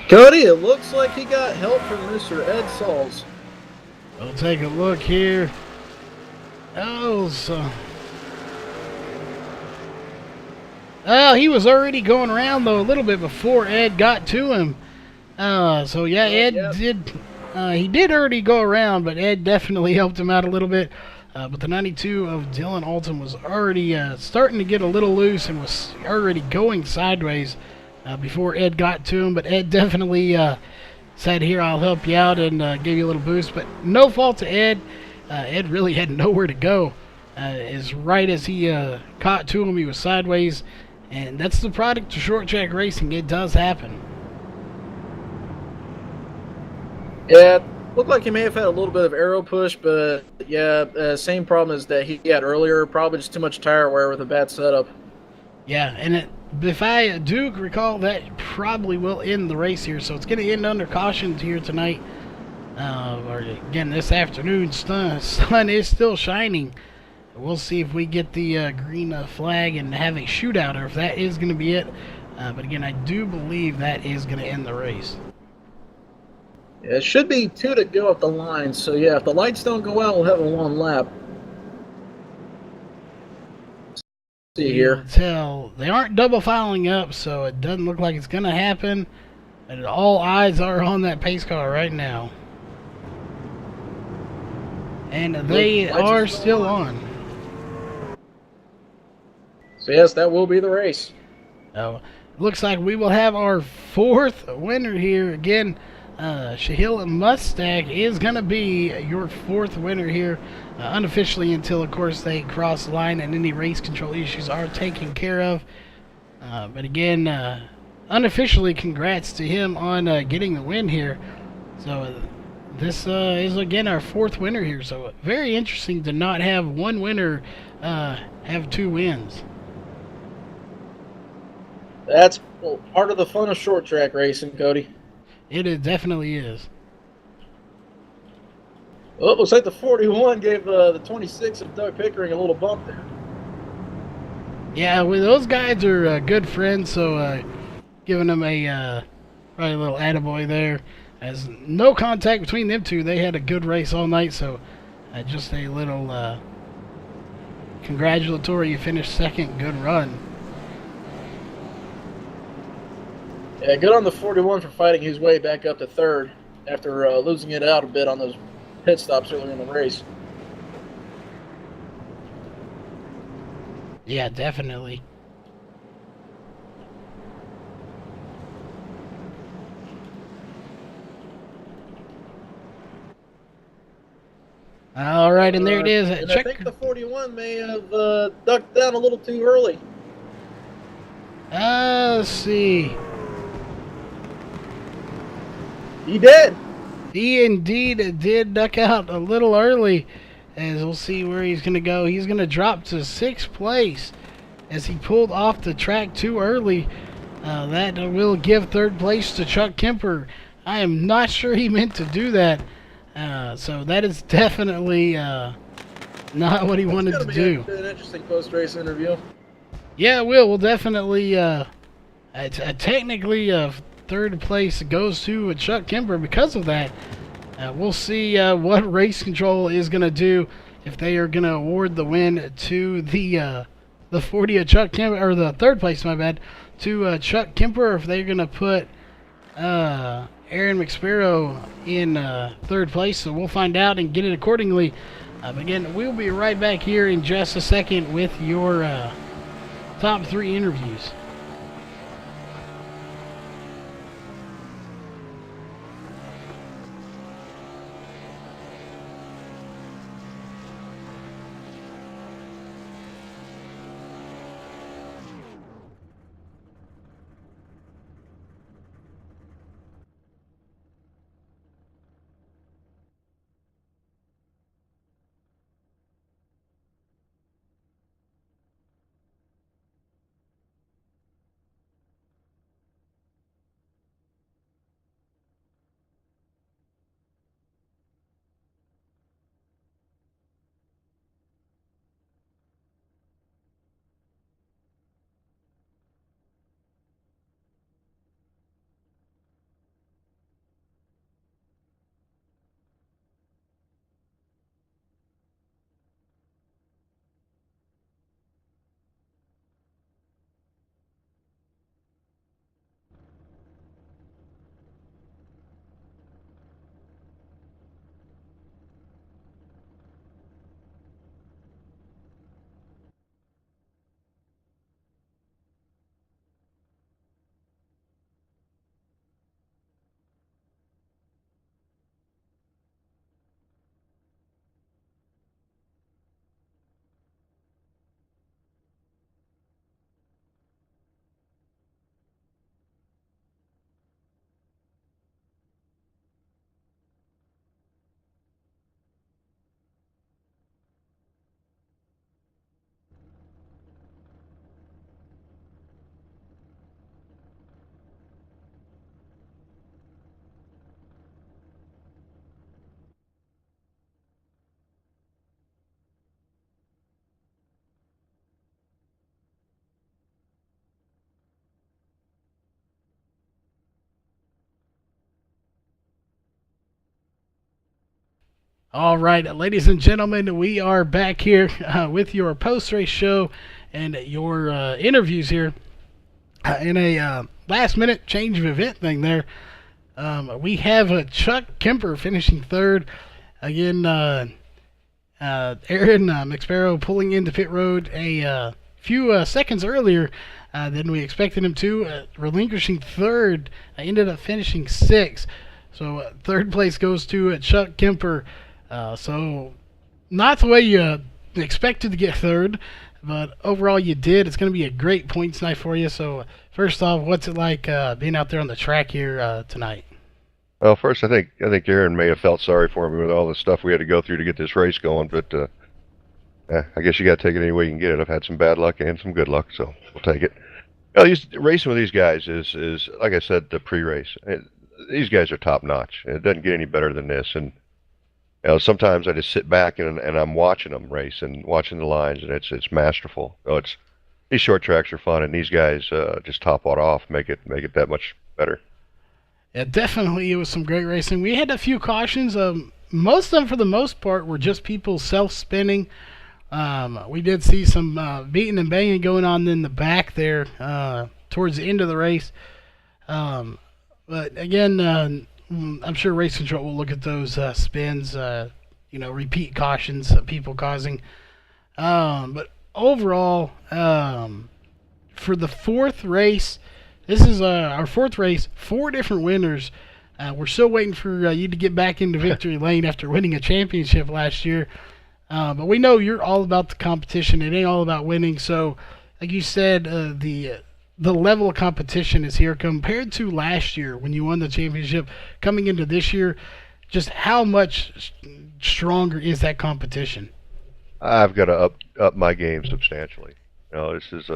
Cody, it looks like he got help from Mr. Ed Sauls. We'll take a look here. Oh, he was already going around, though, a little bit before Ed got to him. So, yeah, Ed did... he did already go around, but Ed definitely helped him out a little bit. But the 92 of Dylan Alton was already starting to get a little loose and was already going sideways before Ed got to him. But Ed definitely said, here, I'll help you out, and gave you a little boost. But no fault to Ed. Ed really had nowhere to go. As right as he caught to him, he was sideways. And that's the product of short track racing. It does happen. Yeah, looked like he may have had a little bit of aero push, but yeah, same problem as that he had earlier. Probably just too much tire wear with a bad setup. Yeah, and if I do recall, that probably will end the race here. So it's going to end under caution here tonight. Or again, this afternoon. Sun is still shining. We'll see if we get the green flag and have a shootout, or if that is going to be it. But again, I do believe that is going to end the race. Yeah, it should be 2 to go up the line. So yeah, if the lights don't go out, we'll have a 1 lap. See here. Tell they aren't double filing up, so it doesn't look like it's going to happen. And all eyes are on that pace car right now. And they are still on. So yes, that will be the race. Looks like we will have our 4th winner here. Again, Shahil Mustak is going to be your 4th winner here, unofficially until, of course, they cross the line and any race control issues are taken care of. But again, unofficially, congrats to him on getting the win here. So this is, again, our 4th winner here. So very interesting to not have one winner have 2 wins. That's part of the fun of short track racing, Cody. It definitely is. Well, it looks like the 41 gave the 26 of Doug Pickering a little bump there. Yeah, well, those guys are good friends, so giving them a probably a little attaboy there. As no contact between them two, they had a good race all night, so just a little congratulatory. You finished 2nd, good run. Yeah, good on the 41 for fighting his way back up to 3rd after losing it out a bit on those pit stops earlier in the race. Yeah, definitely. All right, and there it is. And I think the 41 may have ducked down a little too early. Let's see. He did. He indeed did duck out a little early, as we'll see where he's going to go. He's going to drop to 6th place as he pulled off the track too early. That will give 3rd place to Chuck Kemper. I am not sure he meant to do that. So that is definitely not what he wanted to do. It's an interesting post-race interview. Yeah, it will. We'll definitely. Technically, 3rd place goes to Chuck Kemper because of that. We'll see what race control is going to do, if they are going to award the win to the 40 of Chuck Kemper, or the 3rd place, my bad, to Chuck Kemper, or if they're going to put Aaron McSparrow in 3rd place. So we'll find out and get it accordingly. Again, we'll be right back here in just a second with your top 3 interviews. All right, ladies and gentlemen, we are back here with your post-race show and your interviews here. In a last-minute change of event thing there, we have Chuck Kemper finishing 3rd. Again, Aaron McSparrow pulling into pit road a few seconds earlier than we expected him to, relinquishing 3rd. Ended up finishing 6th. So 3rd place goes to Chuck Kemper. So not the way you expected to get 3rd, but overall you did. It's going to be a great points night for you. So first off, what's it like being out there on the track here tonight? Well, first, I think Aaron may have felt sorry for me with all the stuff we had to go through to get this race going, but I guess you got to take it any way you can get it. I've had some bad luck and some good luck, so we'll take it. Racing with these guys is like I said, the pre-race. These guys are top notch. It doesn't get any better than this, and sometimes I just sit back and I'm watching them race and watching the lines, and it's masterful. So these short tracks are fun, and these guys just top it off, make it that much better. Yeah, definitely, it was some great racing. We had a few cautions. Most of them, for the most part, were just people self-spinning. We did see some beating and banging going on in the back there towards the end of the race. But again, I'm sure race control will look at those spins, repeat cautions, people causing. But overall, for the 4th race, this is our 4th race, 4 different winners. We're still waiting for you to get back into victory lane after winning a championship last year. But we know you're all about the competition. It ain't all about winning. So, like you said, the level of competition is here compared to last year when you won the championship. Coming into this year, just how much stronger is that competition? I've got to up my game substantially. This is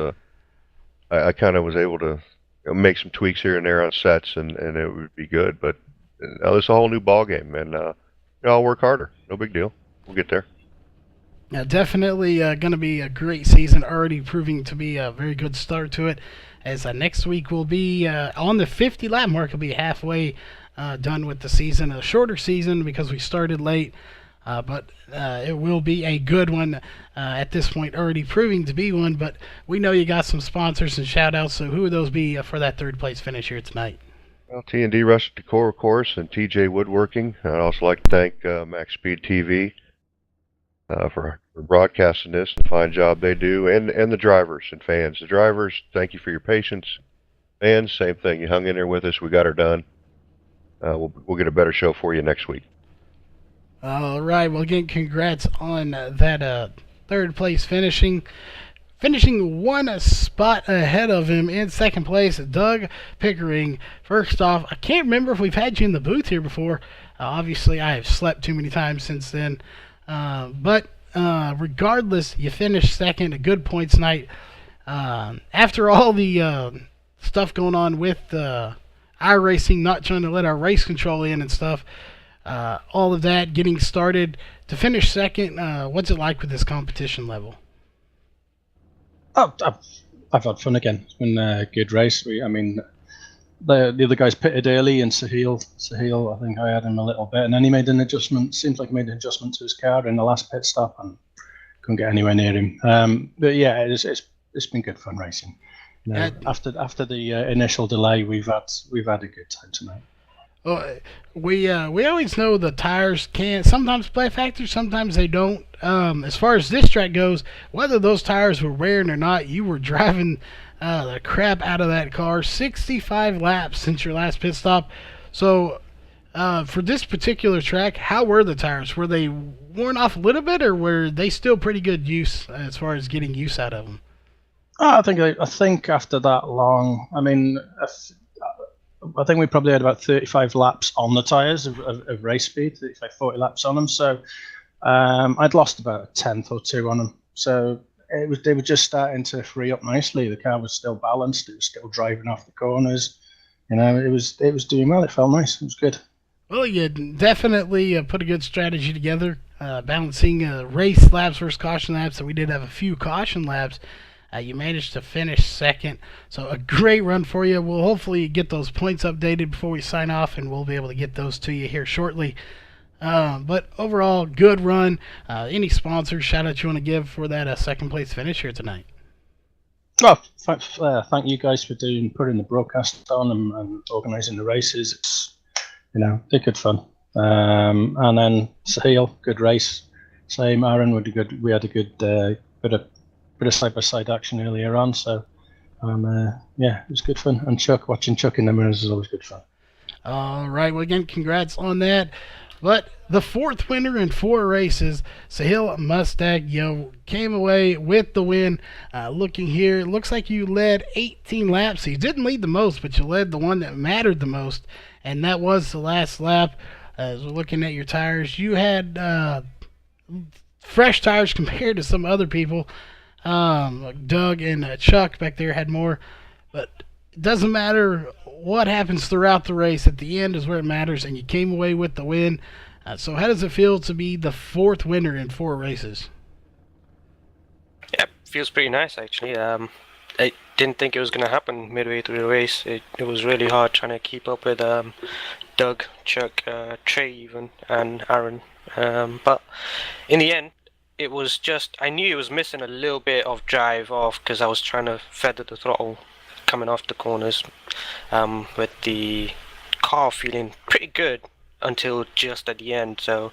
I kind of was able to make some tweaks here and there on sets, and it would be good. But now this is a whole new ball game, and I'll work harder. No big deal. We'll get there. Now, definitely going to be a great season, already proving to be a very good start to it. As next week will be on the 50 lap mark, will be halfway done with the season. A shorter season because we started late, but it will be a good one at this point, already proving to be one. But we know you got some sponsors and shout outs, so who would those be for that third place finish here tonight? Well, T&D Rustic Decor, of course, and TJ Woodworking. I'd also like to thank MaxSpeedTV for broadcasting this, the fine job they do, and the drivers and fans. The drivers, thank you for your patience. Fans, same thing. You hung in there with us. We got her done. We'll get a better show for you next week. All right. Well, again, congrats on that third place finishing one spot ahead of him in second place, Doug Pickering. First off, I can't remember if we've had you in the booth here before. Obviously, I have slept too many times since then. But regardless, you finished second, a good points night. After all the stuff going on with iRacing, not trying to let our race control in and stuff, all of that getting started to finish second, what's it like with this competition level? Oh, I've had fun again. It's been a good race. The other guys pitted early, and Sahil, I think I had him a little bit, and then he made an adjustment. Seems like he made an adjustment to his car in the last pit stop, and couldn't get anywhere near him. But yeah, it's been good fun racing. After the initial delay, we've had a good time tonight. We always know the tires can sometimes play a factor, sometimes they don't. As far as this track goes, whether those tires were wearing or not, you were driving the crap out of that car. 65 laps since your last pit stop. So for this particular track, how were the tires? Were they worn off a little bit, or were they still pretty good use as far as getting use out of them? I think after that long, I think we probably had about 35 laps on the tyres of race speed, 35, 40 laps on them. So I'd lost about a tenth or two on them. So they were just starting to free up nicely. The car was still balanced. It was still driving off the corners. It was doing well. It felt nice. It was good. Well, you definitely put a good strategy together, balancing race laps versus caution laps. So we did have a few caution laps. You managed to finish second, so a great run for you. We'll hopefully get those points updated before we sign off, and we'll be able to get those to you here shortly. But overall, good run. Any sponsors, shout out you want to give for that second place finish here tonight? Oh, thank you guys for putting the broadcast on and organising the races. It's they're good fun. And then Sahil, good race. Same, Aaron, we had a good bit of side-by-side action earlier on, so it was good fun. And watching Chuck in the mirrors is always good fun. All right, well, again, congrats on that. But the fourth winner in 4 races, Sahil Mustang, came away with the win. Looking here, looks like you led 18 laps. You didn't lead the most, but you led the one that mattered the most, and that was the last lap. As we're looking at your tires, you had fresh tires compared to some other people. Doug and Chuck back there had more, but it doesn't matter what happens throughout the race. At the end is where it matters, and you came away with the win. So how does it feel to be the 4th winner in 4 races? Yeah, feels pretty nice actually. I didn't think it was going to happen midway through the race. It was really hard trying to keep up with Doug, Chuck, Trey even, and Aaron. But in the end, it was just, I knew it was missing a little bit of drive off because I was trying to feather the throttle coming off the corners with the car feeling pretty good until just at the end. So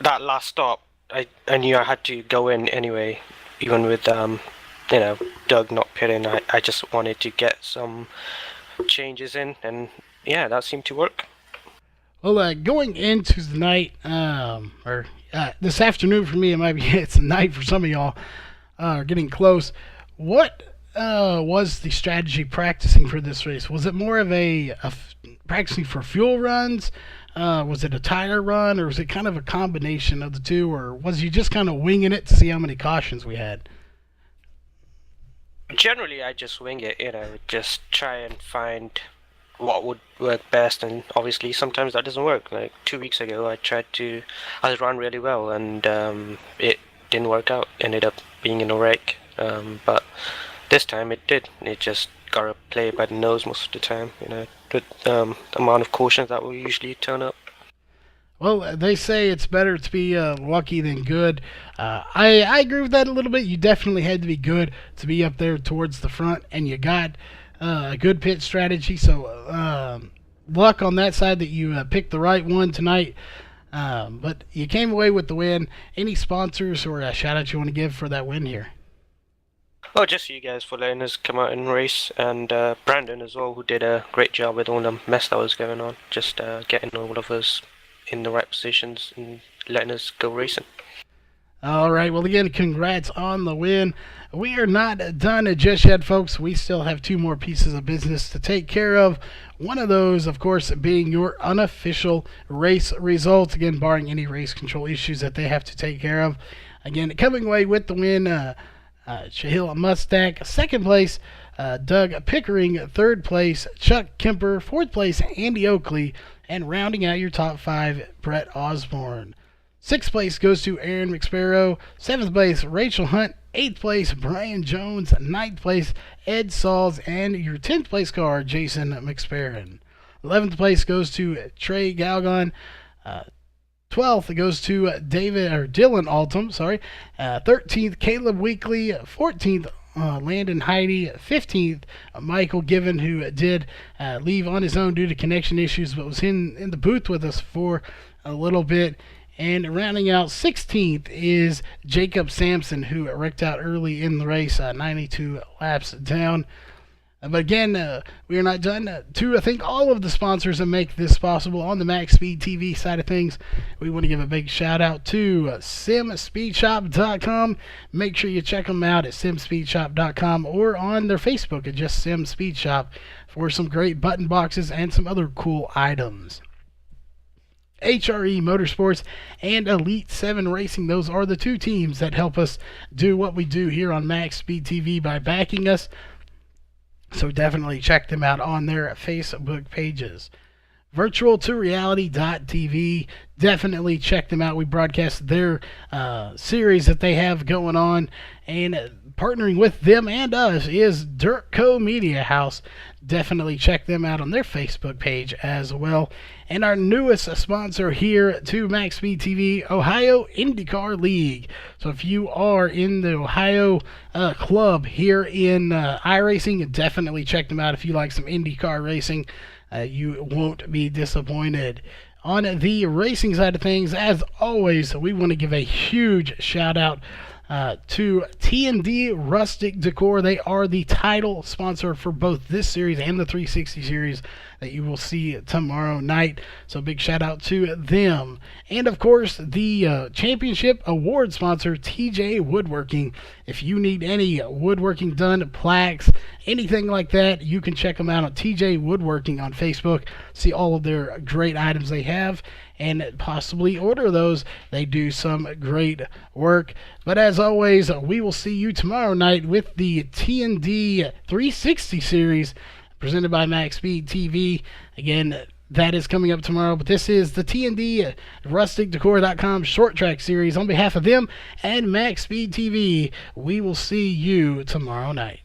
that last stop, I knew I had to go in anyway, even with Doug not pitting. I just wanted to get some changes in, and yeah, that seemed to work. Well, going into the night, or this afternoon for me, it might be it's night for some of y'all, getting close. What was the strategy practicing for this race? Was it more of practicing for fuel runs? Was it a tire run, or was it kind of a combination of the two, or was you just kind of winging it to see how many cautions we had? Generally, I just wing it, just try and find what would work best, and obviously sometimes that doesn't work. Like 2 weeks ago, I run really well, and it didn't work out. Ended up being in a wreck, but this time it did. It just gotta play by the nose most of the time, with the amount of cautions that will usually turn up. Well, they say it's better to be lucky than good. I agree with that a little bit. You definitely had to be good to be up there towards the front, and you got a good pit strategy. So luck on that side that you picked the right one tonight. But you came away with the win. Any sponsors or a shout out you want to give for that win here? Oh, just you guys for letting us come out and race, and Brandon as well, who did a great job with all the mess that was going on. Just getting all of us in the right positions and letting us go racing. All right. Well, again, congrats on the win. We are not done just yet, folks. We still have 2 more pieces of business to take care of. One of those, of course, being your unofficial race results. Again, barring any race control issues that they have to take care of. Again, coming away with the win, Shahil Mustak, 2nd place, Doug Pickering, 3rd place, Chuck Kemper, 4th place, Andy Oakley, and rounding out your top 5, Brett Osborne. 6th place goes to Aaron McSparrow, 7th place, Rachel Hunt, 8th place, Brian Jones, 9th place, Ed Sauls, and your 10th place car, Jason McSparron. 11th place goes to Trey Galgon, 12th goes to Dylan Altum, 13th, Caleb Weekly, 14th, Landon Heidi, 15th, Michael Given, who did leave on his own due to connection issues, but was in the booth with us for a little bit. And rounding out 16th is Jacob Sampson, who wrecked out early in the race, 92 laps down. But again, we are not done. To thank all of the sponsors that make this possible on the MaxSpeedTV side of things, we want to give a big shout out to SimSpeedShop.com. Make sure you check them out at SimSpeedShop.com or on their Facebook at just Sim Speed Shop for some great button boxes and some other cool items. HRE Motorsports and Elite 7 Racing, those are the 2 teams that help us do what we do here on MaxSpeedTV by backing us. So definitely check them out on their Facebook pages. Virtual2reality.tv. Definitely check them out. We broadcast their series that they have going on. And partnering with them and us is Dirtco Media House. Definitely check them out on their Facebook page as well. And our newest sponsor here to MaxSpeedTV, Ohio IndyCar League. So if you are in the Ohio club here in iRacing, definitely check them out. If you like some IndyCar racing, you won't be disappointed. On the racing side of things, as always, we want to give a huge shout out to T&D Rustic Decor. They are the title sponsor for both this series and the 360 series that you will see tomorrow night. So big shout out to them. And of course, the championship award sponsor, TJ Woodworking. If you need any woodworking done, plaques, anything like that, you can check them out on TJ Woodworking on Facebook. See all of their great items they have and possibly order those. They do some great work. But as always, we will see you tomorrow night with the T&D 360 series presented by MaxSpeedTV. Again, that is coming up tomorrow, but this is the T&D RusticDecor.com short track series. On behalf of them and MaxSpeedTV, we will see you tomorrow night.